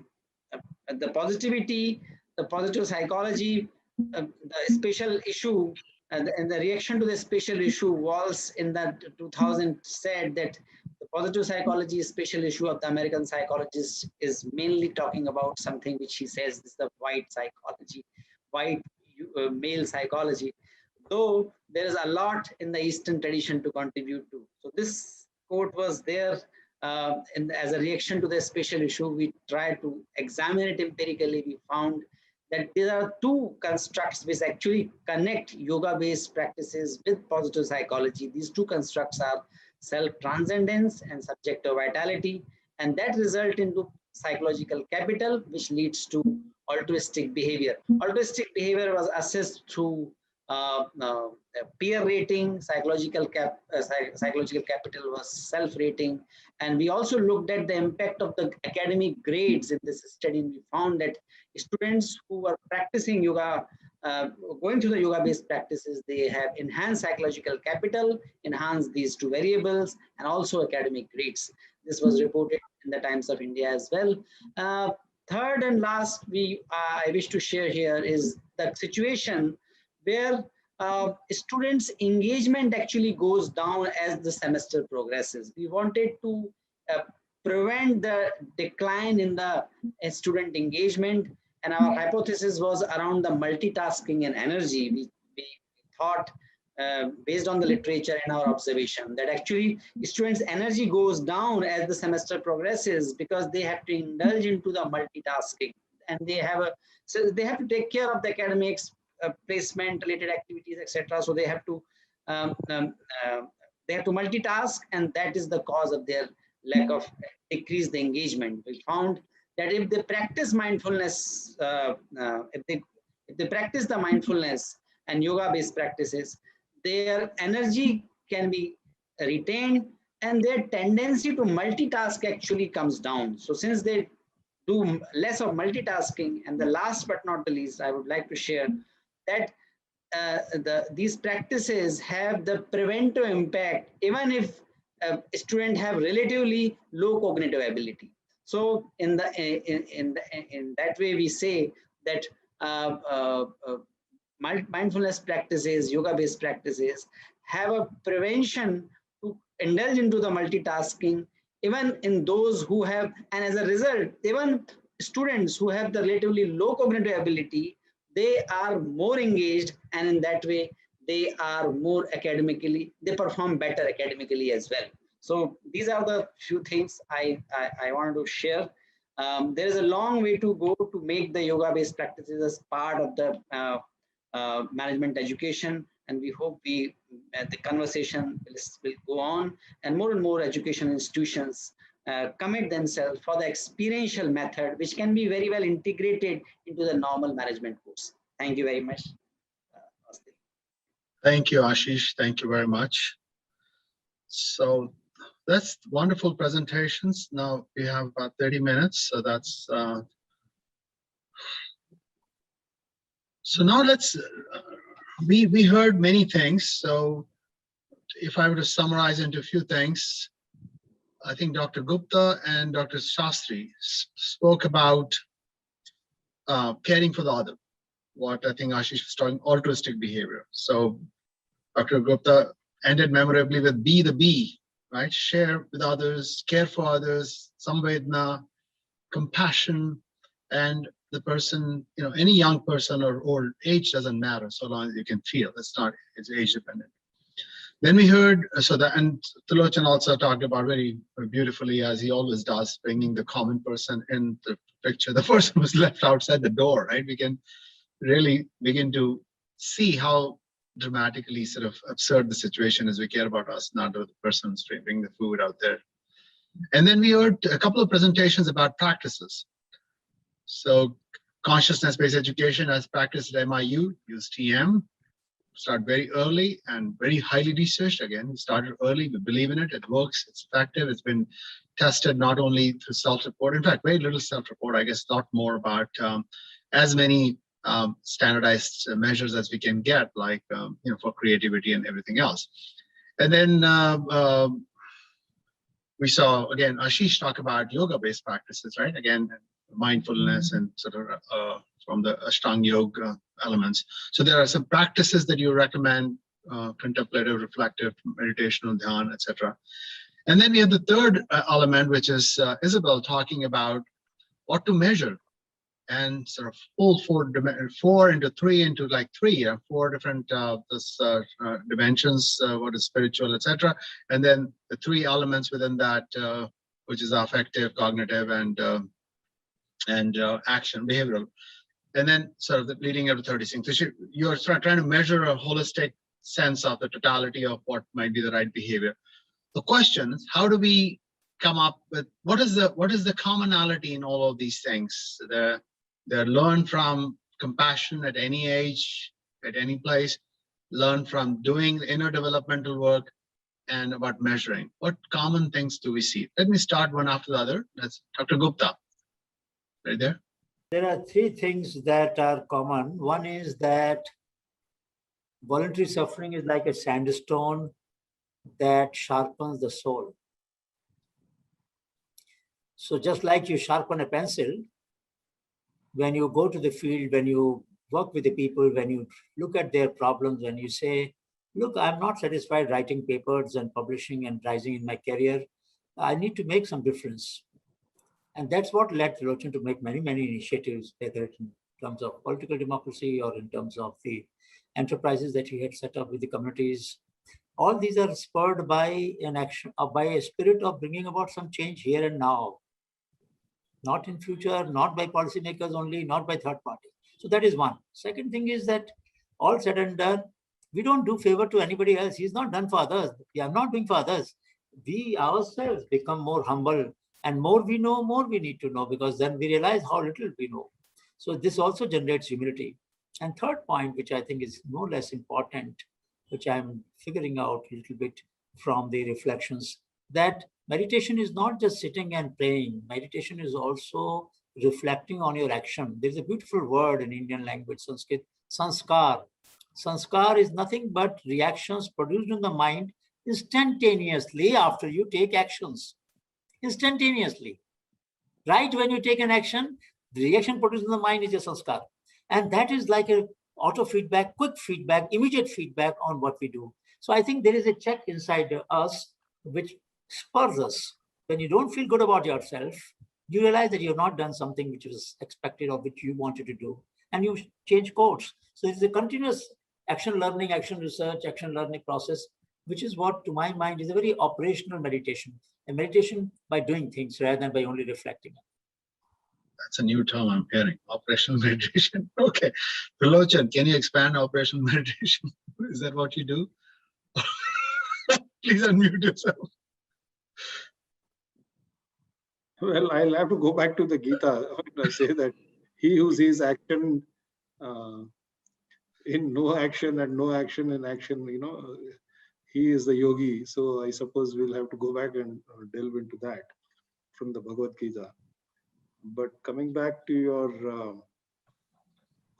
positivity, the positive psychology, the special issue, and the reaction to the special issue was in that 2000 said that the positive psychology special issue of the American psychologist is mainly talking about something which he says is the white psychology, white male psychology, though there is a lot in the Eastern tradition to contribute to. So this quote was there as a reaction to the special issue. We tried to examine it empirically. We found that there are two constructs which actually connect yoga-based practices with positive psychology. These two constructs are self-transcendence and subjective vitality, and that result into psychological capital, which leads to altruistic behavior. Altruistic behavior was assessed through peer rating, psychological capital was self-rating, and we also looked at the impact of the academic grades in this study. And we found that students who were practicing yoga, going through the yoga-based practices, they have enhanced psychological capital, enhanced these two variables, and also academic grades. This was reported in the Times of India as well. Third and last, I wish to share here is the situation where students' engagement actually goes down as the semester progresses. We wanted to prevent the decline in the student engagement, and our hypothesis was around the multitasking and energy. We thought, based on the literature and our observation, that actually students' energy goes down as the semester progresses because they have to indulge into the multitasking, and they have to take care of the academics, placement related activities, etc. So they have to multitask, and that is the cause of their lack of decrease the engagement. We found that if they practice mindfulness, if they practice the mindfulness and yoga-based practices, their energy can be retained, and their tendency to multitask actually comes down. So since they do less of multitasking, and the last but not the least, I would like to share that these practices have the preventive impact even if students have relatively low cognitive ability. So in that way, we say that mindfulness practices, yoga-based practices, have a prevention to indulge into the multitasking, even in those who have, and as a result, even students who have the relatively low cognitive ability, they are more engaged, and in that way, they are more academically, they perform better academically as well. So these are the few things I wanted to share. There is a long way to go to make the yoga-based practices as part of the management education, and we hope the conversation will go on, and more education institutions commit themselves for the experiential method, which can be very well integrated into the normal management course. Thank you very much. Thank you, Ashish. Thank you very much. So that's wonderful presentations. Now we have about 30 minutes, so that's so now let's we heard many things. So if I were to summarize into a few things, I think Dr. Gupta and Dr. Sastry spoke about caring for the other. What I think Ashish was talking, altruistic behavior. So Dr. Gupta ended memorably with be the bee, right? Share with others, care for others, samvedna, compassion, and the person, any young person or old, age doesn't matter so long as you can feel. It's age dependent. Then we heard, and Trilochan also talked about very beautifully, as he always does, bringing the common person in the picture. The person was left outside the door, right? We can really begin to see how dramatically sort of absurd the situation is. We care about us, not the person who's bringing the food out there. And then we heard a couple of presentations about practices. So consciousness-based education as practiced at MIU, use TM, start very early and very highly researched. Again, we started early, we believe in it, it works, it's effective, it's been tested not only through self-report, in fact, very little self-report, I guess a lot more about as many standardized measures as we can get, like for creativity and everything else. And then we saw again Ashish talk about yoga-based practices, right? Again, mindfulness and sort of from the Ashtanga yoga elements. So there are some practices that you recommend: contemplative, reflective, meditational, dhyan, etc. And then we have the third element, which is Isabel talking about what to measure, and sort of pull four into three into like three, four different dimensions, what is spiritual, etc. And then the three elements within that, which is affective, cognitive, and action, behavioral. And then sort of leading up to 36. So you're trying to measure a holistic sense of the totality of what might be the right behavior. The question is, how do we come up with what is the commonality in all of these things? They're learned from compassion at any age, at any place, learn from doing inner developmental work, and about measuring. What common things do we see? Let me start one after the other. That's Dr. Gupta, right there. There are three things that are common. One is that voluntary suffering is like a sandstone that sharpens the soul. So just like you sharpen a pencil, when you go to the field, when you work with the people, when you look at their problems, when you say, look, I'm not satisfied writing papers and publishing and rising in my career. I need to make some difference. And that's what led Trilochan to make many, many initiatives, whether it's in terms of political democracy or in terms of the enterprises that he had set up with the communities. All these are spurred by an action, by a spirit of bringing about some change here and now. Not in future, not by policymakers only, not by third party. So that is one. Second thing is that all said and done, we don't do favor to anybody else. He's not done for others. We are not doing for others. We ourselves become more humble, and more we know, more we need to know, because then we realize how little we know. So this also generates humility. And third point, which I think is no less important, which I'm figuring out a little bit from the reflections, that meditation is not just sitting and praying. Meditation is also reflecting on your action. There's a beautiful word in Indian language, Sanskrit, sanskar. Sanskar is nothing but reactions produced in the mind instantaneously after you take actions. Instantaneously. Right when you take an action, the reaction produced in the mind is a sanskar. And that is like a auto feedback, quick feedback, immediate feedback on what we do. So I think there is a check inside us which spurs us. When you don't feel good about yourself, you realize that you have not done something which was expected or which you wanted to do, and you change course. So it's a continuous action learning, action research, action learning process, which is what, to my mind, is a very operational meditation. A meditation by doing things rather than by only reflecting. That's a new term I'm hearing, operational meditation. Okay. Trilochan, can you expand operational meditation? Is that what you do? Please unmute yourself. Well, I'll have to go back to the Gita when I say that he who sees action in no action and no action in action, he is the yogi. So I suppose we'll have to go back and delve into that from the Bhagavad Gita. But coming back to your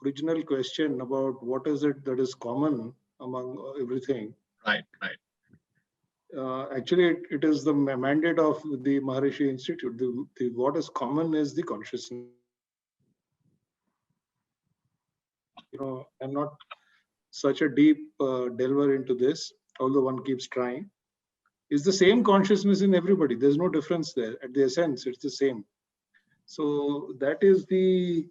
original question about what is it that is common among everything. Right. Actually, it is the mandate of the Maharishi Institute. What is common is the consciousness. I'm not such a deep delver into this, although one keeps trying. It's the same consciousness in everybody. There's no difference there. At the essence, it's the same. So that is the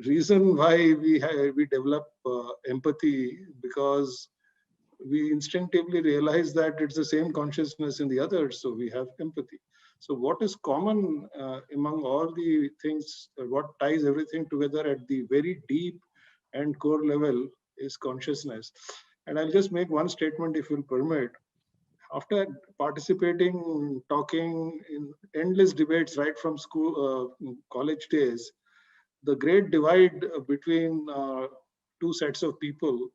reason why we develop empathy, because we instinctively realize that it's the same consciousness in the others, so we have empathy. So what is common among all the things, what ties everything together at the very deep and core level is consciousness. And I'll just make one statement, if you'll permit. After participating, talking in endless debates right from school, college days, the great divide between two sets of people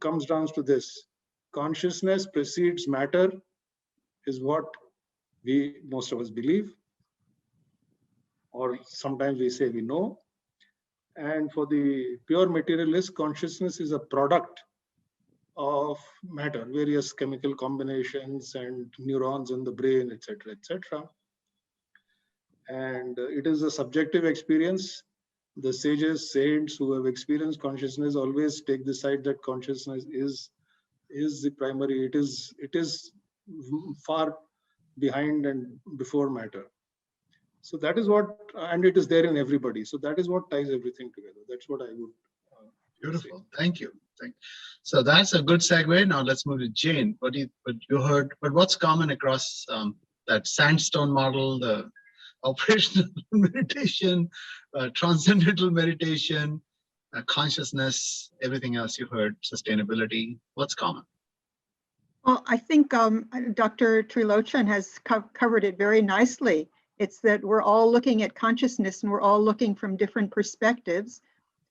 comes down to this: consciousness precedes matter, is what most of us believe. or sometimes we say we know. And for the pure materialist, consciousness is a product of matter, various chemical combinations and neurons in the brain, etc., etc. And it is a subjective experience. The sages, saints who have experienced consciousness always take the side that consciousness is the primary. It is far behind and before matter. So that is what, and it is there in everybody. So that is what ties everything together. That's what I would Beautiful. say. Thank you. So that's a good segue. Now let's move to Jane. What you heard, but what's common across that sandstone model, the operational meditation, transcendental meditation, consciousness, everything else you heard, sustainability, what's common? Well, I think Dr. Trilochan has covered it very nicely. It's that we're all looking at consciousness and we're all looking from different perspectives.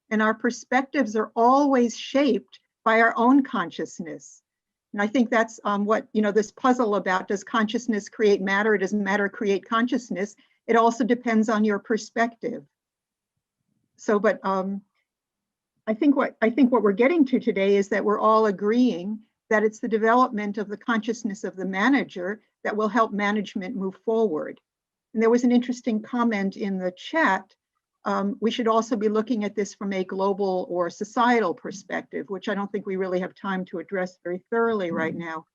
And our perspectives are always shaped by our own consciousness. And I think that's what, this puzzle about, does consciousness create matter? Does matter create consciousness? It also depends on your perspective. So, but I think what we're getting to today is that we're all agreeing that it's the development of the consciousness of the manager that will help management move forward. And there was an interesting comment in the chat. We should also be looking at this from a global or societal perspective, which I don't think we really have time to address very thoroughly right now.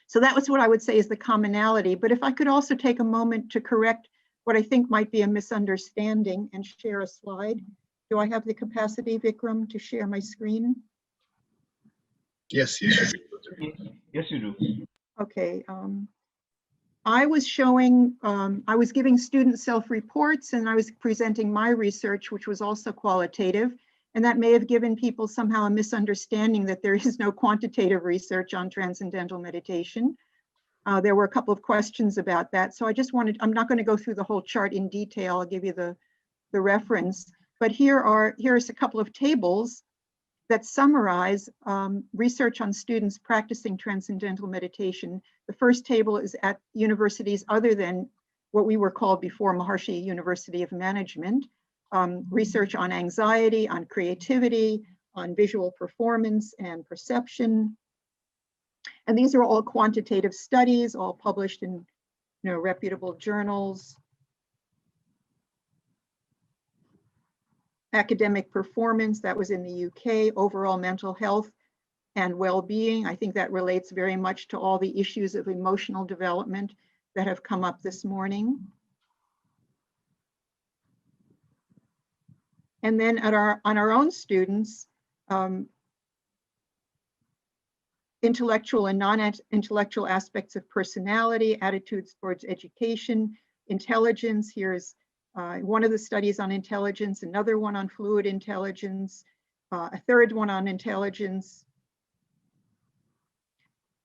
So that was what I would say is the commonality. But if I could also take a moment to correct what I think might be a misunderstanding and share a slide. Do I have the capacity, Vikram, to share my screen? Yes, you should. Yes, you do. Okay. I was showing, I was giving student self-reports and I was presenting my research, which was also qualitative. And that may have given people somehow a misunderstanding that there is no quantitative research on transcendental meditation. There were a couple of questions about that. So I just wanted, I'm not going to go through the whole chart in detail. I'll give you the reference. But here's a couple of tables that summarize research on students practicing transcendental meditation. The first table is at universities other than what we were called before Maharishi University of Management. Research on anxiety, on creativity, on visual performance and perception. And these are all quantitative studies, all published in reputable journals. Academic performance, that was in the UK. Overall mental health and well-being. I think that relates very much to all the issues of emotional development that have come up this morning. And then on our own students, intellectual and non-intellectual aspects of personality, attitudes towards education, intelligence. Here's one of the studies on intelligence, another one on fluid intelligence, a third one on intelligence.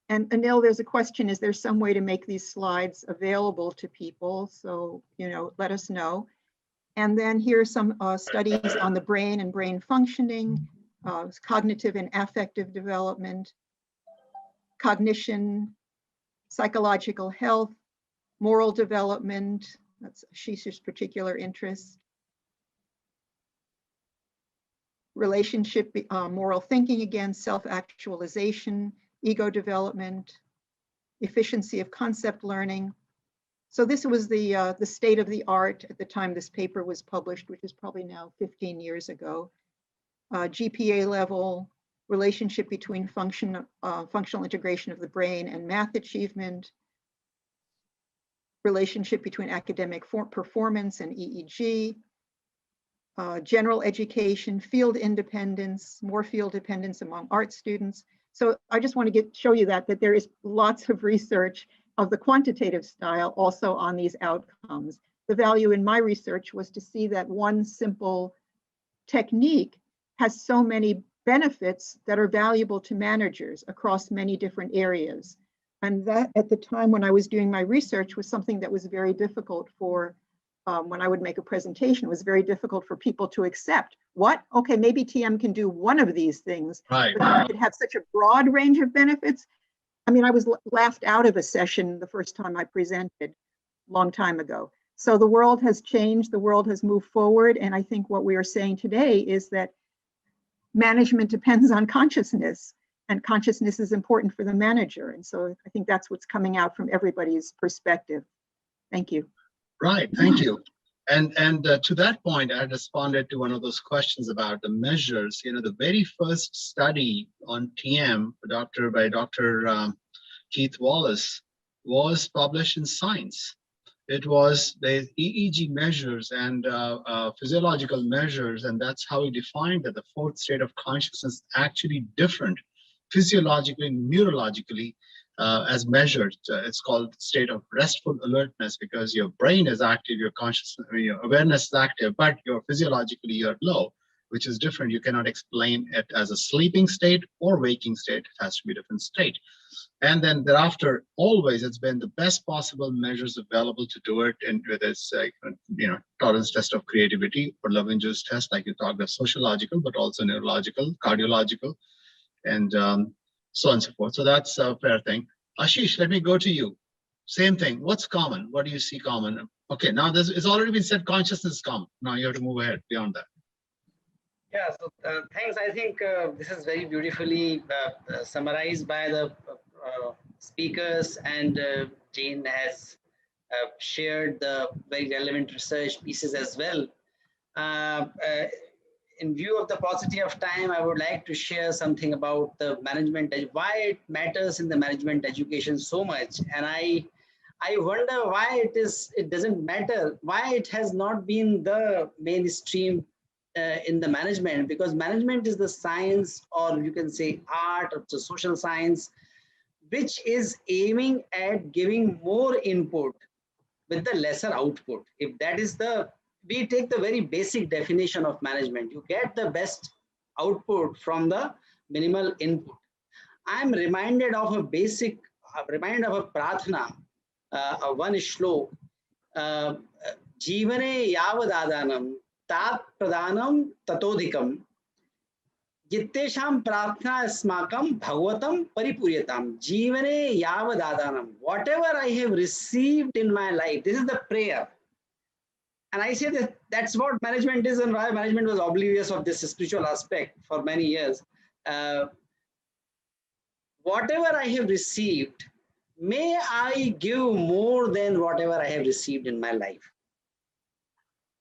And Anil, there's a question, is there some way to make these slides available to people? So, let us know. And then here's some studies on the brain and brain functioning, cognitive and affective development, cognition, psychological health, moral development, that's Ashish's particular interest, relationship, moral thinking again, self-actualization, ego development, efficiency of concept learning. So this was the state of the art at the time this paper was published, which is probably now 15 years ago. GPA level, relationship between functional integration of the brain and math achievement, relationship between academic performance and EEG, general education, field independence, more field dependence among art students. So I just want to show you that there is lots of research of the quantitative style also on these outcomes. The value in my research was to see that one simple technique has so many benefits that are valuable to managers across many different areas. And that at the time when I was doing my research was something that was very difficult for, when I would make a presentation, it was very difficult for people to accept. What? Okay, maybe TM can do one of these things, Right. but it could have such a broad range of benefits. I mean, I was laughed out of a session the first time I presented, long time ago. So the world has changed, the world has moved forward. And I think what we are saying today is that management depends on consciousness, and consciousness is important for the manager. And so I think that's what's coming out from everybody's perspective. Thank you. Right, thank you. And to that point, I responded to one of those questions about the measures. You know, the very first study on TM by Dr. Keith Wallace was published in Science. It was the EEG measures and physiological measures, and that's how he defined that the fourth state of consciousness actually different physiologically and neurologically as measured. It's called state of restful alertness, because your brain is active, your consciousness, your awareness is active, but you're physiologically you're low, which is different. You cannot explain it as a sleeping state or waking state. It has to be a different state. And then thereafter, always it's been the best possible measures available to do it, and with this, tolerance test of creativity or love-induced test, like you talked about, sociological, but also neurological, cardiological, and so on and so forth. So that's a fair thing. Ashish, let me go to you. Same thing. What's common? What do you see common? Okay, now it's already been said consciousness is common. Now you have to move ahead beyond that. Yeah, so thanks. I think this is very beautifully summarized by the speakers, and Jane has shared the very relevant research pieces as well. In view of the paucity of time, I would like to share something about the management, why it matters in the management education so much. And I wonder why it doesn't matter, why it has not been the mainstream in the management, because management is the science, or you can say art, or the social science, which is aiming at giving more input with the lesser output. If that is we take the very basic definition of management, you get the best output from the minimal input. I'm reminded of a prarthana, one shlok, Jivane yavadadanam tat pradanam tatodhikam Jittesham prarthana asmakam bhagavatam paripuryatam Jivane yavadadanam. Whatever I have received in my life, this is the prayer. And I say that that's what management is, and why management was oblivious of this spiritual aspect for many years. Whatever I have received, may I give more than whatever I have received in my life.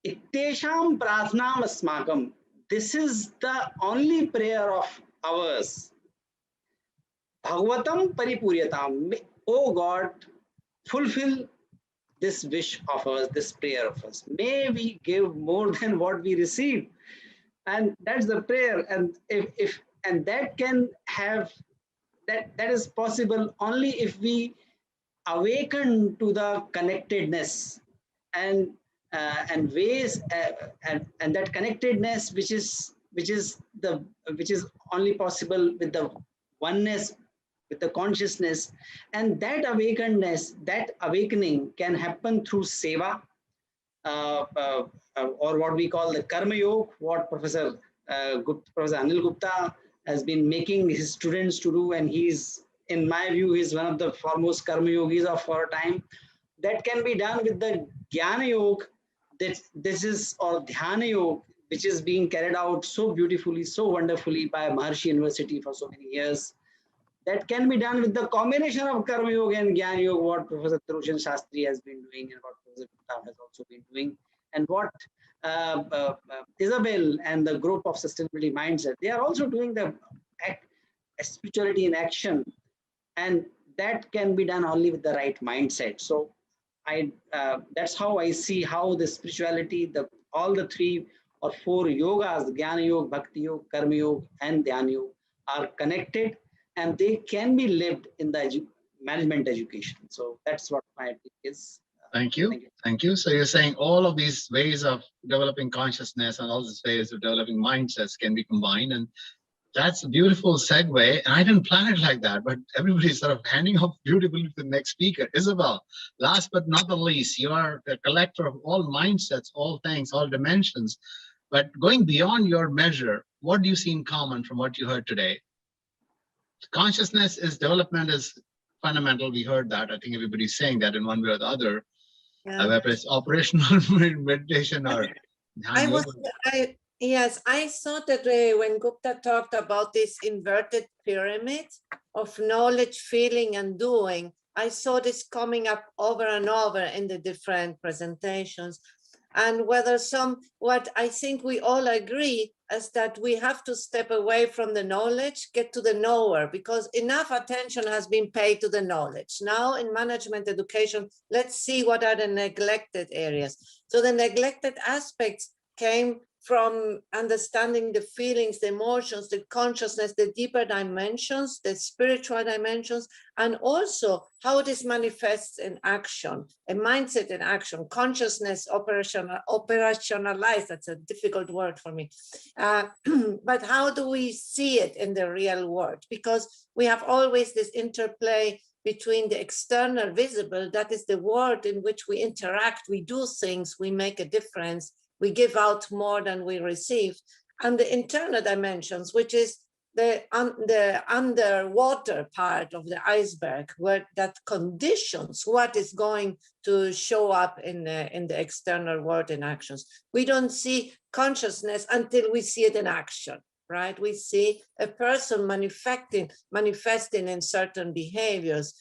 Ittesham prarthanam asmakam. This is the only prayer of ours. Bhagavatam paripuryatam. Oh God, fulfill this wish of us, this prayer of us. May we give more than what we receive. And that's the prayer. And and that can have, that is possible only if we awaken to the connectedness and ways and that connectedness which is only possible with the oneness, with the consciousness. And that awakenedness, that awakening can happen through seva, or what we call the karma yoga, what Professor Anil Gupta has been making his students to do, and he's, in my view, he's one of the foremost karma yogis of our time. That can be done with the jnana yoga, or dhyana yoga, which is being carried out so beautifully, so wonderfully by Maharishi University for so many years. That can be done with the combination of karma yoga and jnana yoga, what Professor Trilochan Sastry has been doing, and what Professor Gupta has also been doing, and what Isabel and the group of sustainability mindset, they are also doing the spirituality in action, and that can be done only with the right mindset. So that's how I see how the spirituality, all the 3 or 4 yogas, Jnana Yoga, Bhakti Yoga, Karma Yoga, and Dhyana Yoga, are connected, and they can be lived in the management education. So that's what my take is. Thank you. Thank you. So you're saying all of these ways of developing consciousness and all these ways of developing mindsets can be combined, and that's a beautiful segue. And I didn't plan it like that, but everybody's sort of handing off beautifully to the next speaker. Isabel, last but not the least, you are the collector of all mindsets, all things, all dimensions. But going beyond your measure, what do you see in common from what you heard today? Consciousness is development is fundamental. We heard that. I think everybody's saying that in one way or the other. Yeah. whether it's operational meditation or Yes, I saw that when Gupta talked about this inverted pyramid of knowledge, feeling, and doing, I saw this coming up over and over in the different presentations. And what I think we all agree is that we have to step away from the knowledge, get to the knower, because enough attention has been paid to the knowledge. Now in management education, let's see what are the neglected areas. So the neglected aspects came from understanding the feelings, the emotions, the consciousness, the deeper dimensions, the spiritual dimensions, and also how this manifests in action, a mindset in action, consciousness operationalized, that's a difficult word for me. But how do we see it in the real world? Because we have always this interplay between the external visible, that is the world in which we interact, we do things, we make a difference, we give out more than we receive, and the internal dimensions, which is the underwater part of the iceberg, where that conditions what is going to show up in the external world in actions. We don't see consciousness until we see it in action, right? We see a person manifesting in certain behaviors,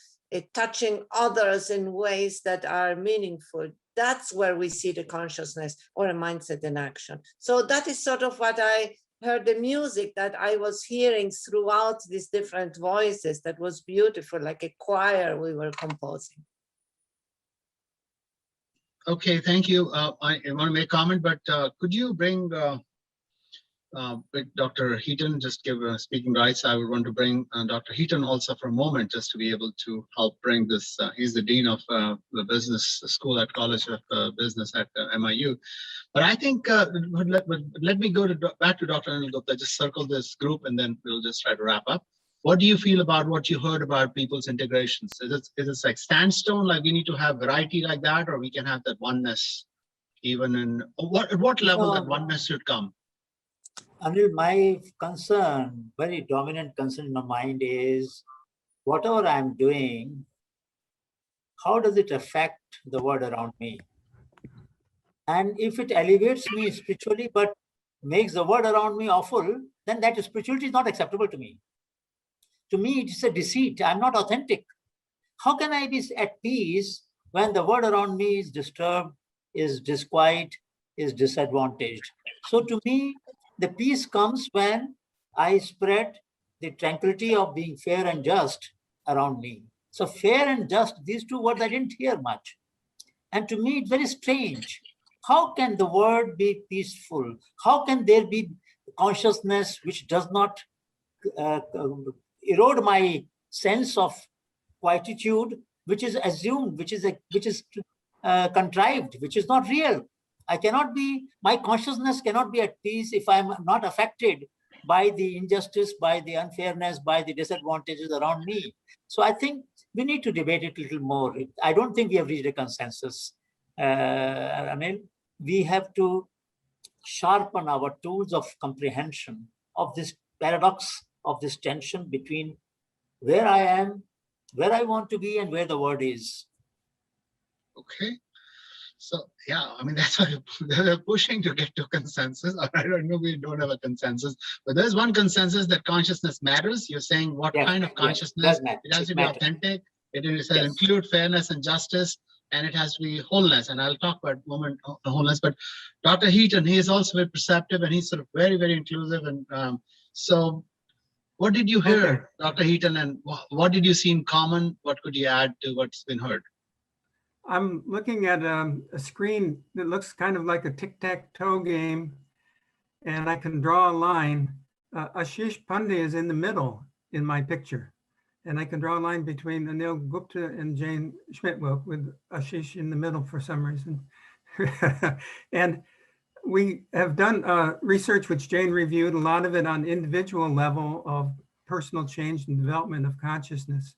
touching others in ways that are meaningful. That's where we see the consciousness or a mindset in action. So that is sort of what I heard, the music that I was hearing throughout these different voices. That was beautiful, like a choir we were composing. Okay, thank you. I want to make a comment, but could you bring Dr. Heaton, just give speaking rights. I would want to bring Dr. Heaton also for a moment, just to be able to help bring this. He's the Dean of the Business School at College of Business at MIU. But I think, let me go back to Dr. Anil Gupta, just circle this group, and then we'll just try to wrap up. What do you feel about what you heard about people's integrations? Is it like sandstone, like we need to have variety like that, or we can have that oneness, even in, at what level that oneness should come? Anil, my concern, very dominant concern in my mind is whatever I'm doing, how does it affect the world around me? And if it elevates me spiritually, but makes the world around me awful, then that spirituality is not acceptable to me. To me, it's a deceit. I'm not authentic. How can I be at peace when the world around me is disturbed, is disquiet, is disadvantaged? So to me, the peace comes when I spread the tranquility of being fair and just around me. So fair and just, these two words I didn't hear much. And to me, it's very strange. How can the world be peaceful? How can there be consciousness which does not erode my sense of quietude, which is assumed, which is contrived, which is not real? I cannot be, my consciousness cannot be at peace if I'm not affected by the injustice, by the unfairness, by the disadvantages around me. So I think we need to debate it a little more. I don't think we have reached a consensus. Anil, we have to sharpen our tools of comprehension of this paradox, of this tension between where I am, where I want to be, and where the world is. Okay. So, yeah, I mean, that's why they're pushing to get to consensus. I don't know, we don't have a consensus, but there's one consensus that consciousness matters. You're saying what kind of consciousness? It has to be authentic. It has to include fairness and justice, and it has to be wholeness. And I'll talk about moment wholeness. But Dr. Heaton, he is also very perceptive, and he's sort of very, very inclusive. And so, what did you hear, Dr. Heaton, and what did you see in common? What could you add to what's been heard? I'm looking at a screen that looks kind of like a tic-tac-toe game, and I can draw a line. Ashish Pandey is in the middle in my picture, and I can draw a line between Anil Gupta and Jane Schmidt-Wilk with Ashish in the middle for some reason. And we have done research which Jane reviewed, a lot of it on individual level of personal change and development of consciousness.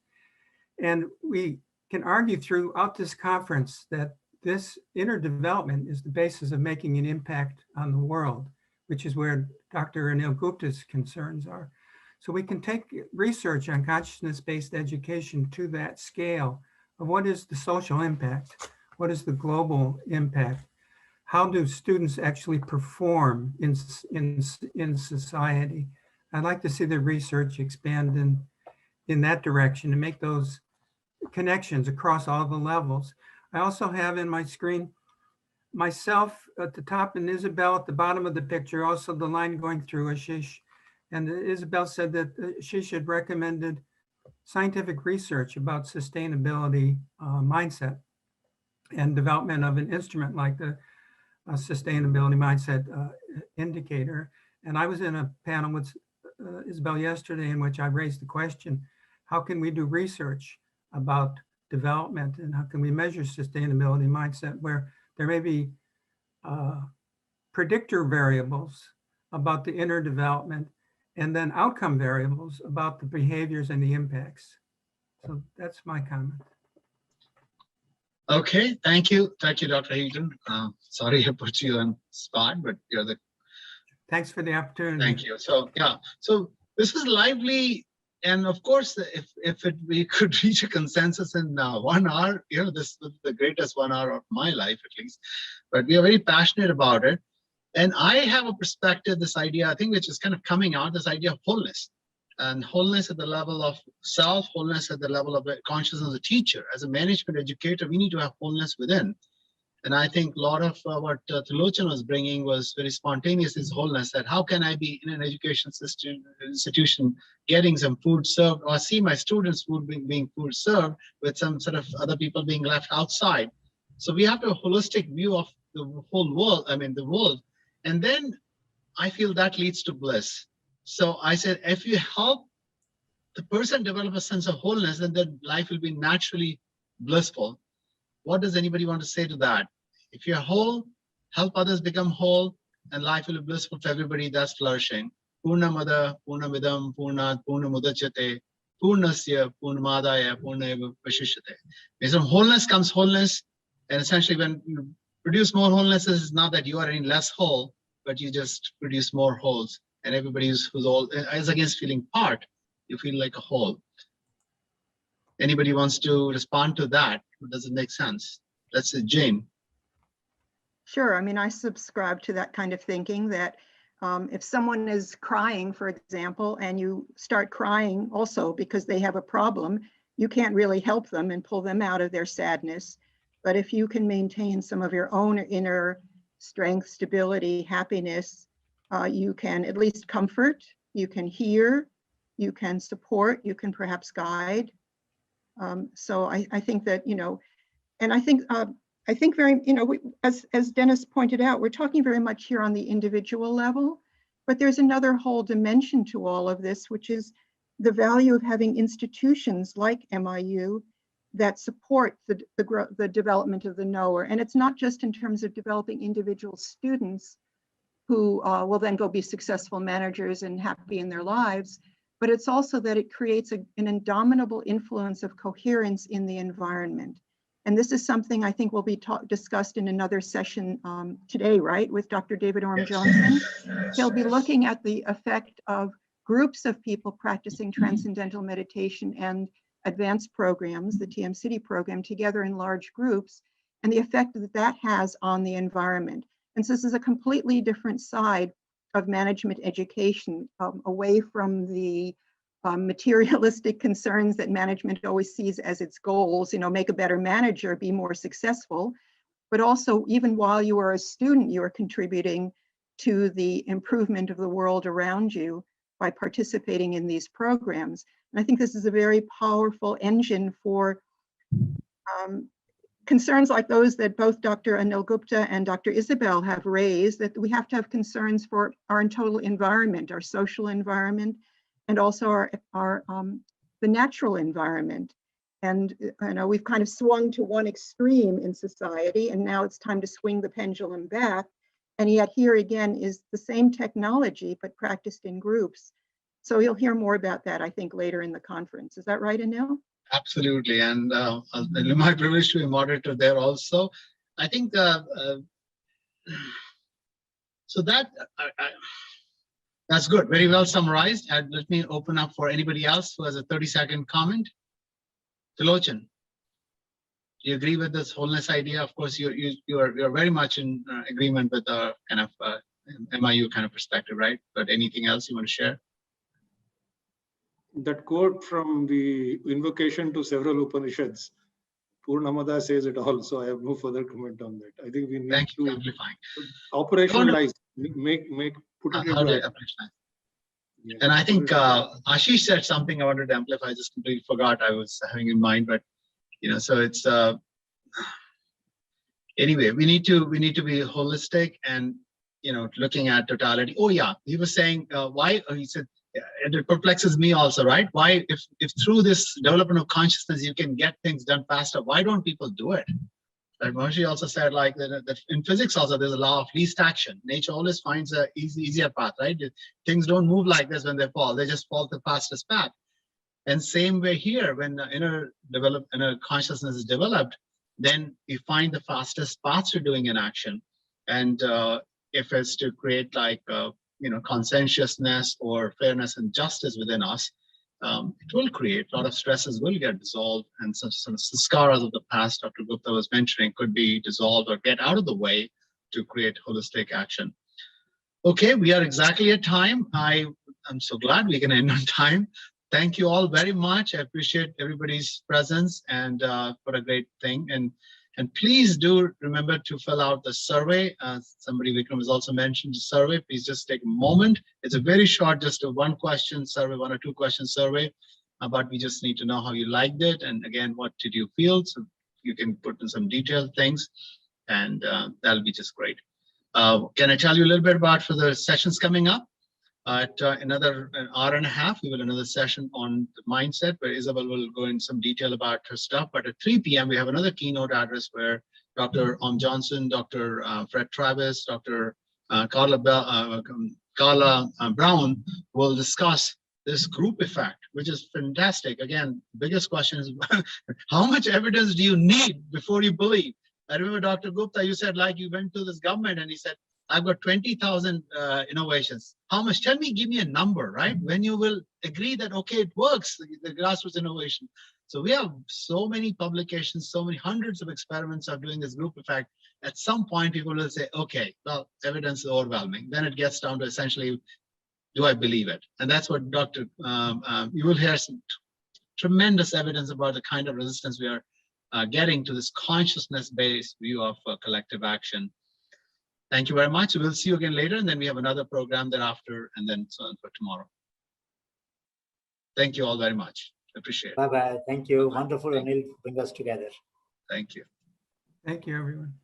And we can argue throughout this conference that this inner development is the basis of making an impact on the world, which is where Dr. Anil Gupta's concerns are. So we can take research on consciousness-based education to that scale of what is the social impact. What is the global impact? How do students actually perform in society? I'd like to see the research expand in that direction to make those connections across all the levels. I also have in my screen myself at the top and Isabel at the bottom of the picture, also the line going through Ashish. And Isabel said that Ashish had recommended scientific research about sustainability mindset and development of an instrument like the sustainability mindset indicator. And I was in a panel with Isabel yesterday in which I raised the question, how can we do research about development and how can we measure sustainability mindset where there may be predictor variables about the inner development and then outcome variables about the behaviors and the impacts. So that's my comment. Okay, thank you. Thank you, Dr. Heaton. Sorry I put you on spot, but you're the. Thanks for the opportunity. Thank you. So yeah, so this is lively. And of course, if we could reach a consensus in 1 hour, this was the greatest 1 hour of my life, at least. But we are very passionate about it. And I have a perspective, this idea, I think, which is kind of coming out, this idea of wholeness. And wholeness at the level of self, wholeness at the level of the consciousness of the teacher. As a management educator, we need to have wholeness within. And I think a lot of what Trilochan was bringing was very spontaneous, this wholeness, that how can I be in an education system, institution getting some food served, or see my students' food being food served with some sort of other people being left outside. So we have a holistic view of the whole world, the world. And then I feel that leads to bliss. So I said, if you help the person develop a sense of wholeness, then their life will be naturally blissful. What does anybody want to say to that? If you're whole, help others become whole, and life will be blissful for everybody. That's flourishing. Purnamada, Purnamidam, Purnat, Purnamudachyate, Purnasya, Purnamadaya, Purneva Vashishyate. Based on wholeness comes wholeness, and essentially when you produce more wholeness, it's not that you are any less whole, but you just produce more wholes. And everybody who's all is against feeling part, you feel like a whole. Anybody wants to respond to that? Does it make sense? That's it, Jane. Sure. I mean, I subscribe to that kind of thinking that if someone is crying, for example, and you start crying also because they have a problem, you can't really help them and pull them out of their sadness. But if you can maintain some of your own inner strength, stability, happiness, you can at least comfort, you can hear, you can support, you can perhaps guide. So I think that, and I think very, as Dennis pointed out, we're talking very much here on the individual level, but there's another whole dimension to all of this, which is the value of having institutions like MIU that support the development of the knower. And it's not just in terms of developing individual students who will then go be successful managers and happy in their lives, but it's also that it creates an indomitable influence of coherence in the environment. And this is something I think will be discussed in another session today, right, with Dr. David Orm Johnson. He'll be looking at the effect of groups of people practicing transcendental meditation and advanced programs, the TM City program, together in large groups, and the effect that that has on the environment. And so this is a completely different side of management education, away from the materialistic concerns that management always sees as its goals, make a better manager, be more successful, but also even while you are a student, you are contributing to the improvement of the world around you by participating in these programs. And I think this is a very powerful engine for concerns like those that both Dr. Anil Gupta and Dr. Isabel have raised, that we have to have concerns for our total environment, our social environment, and also the natural environment. And we've kind of swung to one extreme in society, and now it's time to swing the pendulum back. And yet here again is the same technology, but practiced in groups. So you'll hear more about that, I think, later in the conference. Is that right, Anil? Absolutely, and my privilege to be moderator there also. I think so that's good, very well summarized. And let me open up for anybody else who has a 30-second comment. Trilochan. you agree with this wholeness idea? Of course, you're very much in agreement with the kind of MIU kind of perspective, right? But anything else you want to share? That quote from the invocation to several Upanishads, Purnamada says it all, so I have no further comment on that. I think we need Thank you for to amplifying. operationalize, put it How do I into amplify? yeah, And I put think it into- Ashish said something I wanted to amplify. I just completely forgot I was having in mind, but so it's anyway. We need to be holistic and looking at totality. Oh yeah, he was saying why he said. And it perplexes me also, right? Why, if through this development of consciousness you can get things done faster, why don't people do it? Like Maharishi also said, like that in physics also there's a law of least action. Nature always finds a easier path, right? Things don't move like this when they fall; they just fall the fastest path. And same way here, when inner consciousness is developed, then we find the fastest path to doing an action. And if it's to create like conscientiousness or fairness and justice within us, it will create a lot of stresses will get dissolved, and some sanskaras of the past Dr. Gupta was mentioning could be dissolved or get out of the way to create holistic action. Okay, we are exactly at time. I'm so glad we can end on time. Thank you all very much. I appreciate everybody's presence and what a great thing. And please do remember to fill out the survey. Somebody, Vikram, has also mentioned the survey. Please just take a moment. It's a very short, just a 1 question survey, 1 or 2 question survey. But we just need to know how you liked it. And again, what did you feel? So you can put in some detailed things, and that'll be just great. Can I tell you a little bit about for the sessions coming up? At another an hour and a half, we will another session on the mindset where Isabel will go in some detail about her stuff. But at 3 p.m., we have another keynote address where Dr. Johnson, Dr. Fred Travis, Dr. Carla Brown will discuss this group effect, which is fantastic. Again, biggest question is how much evidence do you need before you believe? I remember Dr. Gupta, you said like you went to this government and he said, I've got 20,000 innovations. How much? Tell me, give me a number, right? When you will agree that, okay, it works, the grassroots innovation. So we have so many publications, so many hundreds of experiments are doing this group effect. At some point, people will say, okay, well, evidence is overwhelming. Then it gets down to essentially, do I believe it? And that's what you will hear some tremendous evidence about the kind of resistance we are getting to this consciousness-based view of collective action. Thank you very much. We'll see you again later, and then we have another program thereafter, and then so on for tomorrow. Thank you all very much. Appreciate it. Bye-bye. Thank you. Wonderful, Anil, to bring us together. Thank you. Thank you, everyone.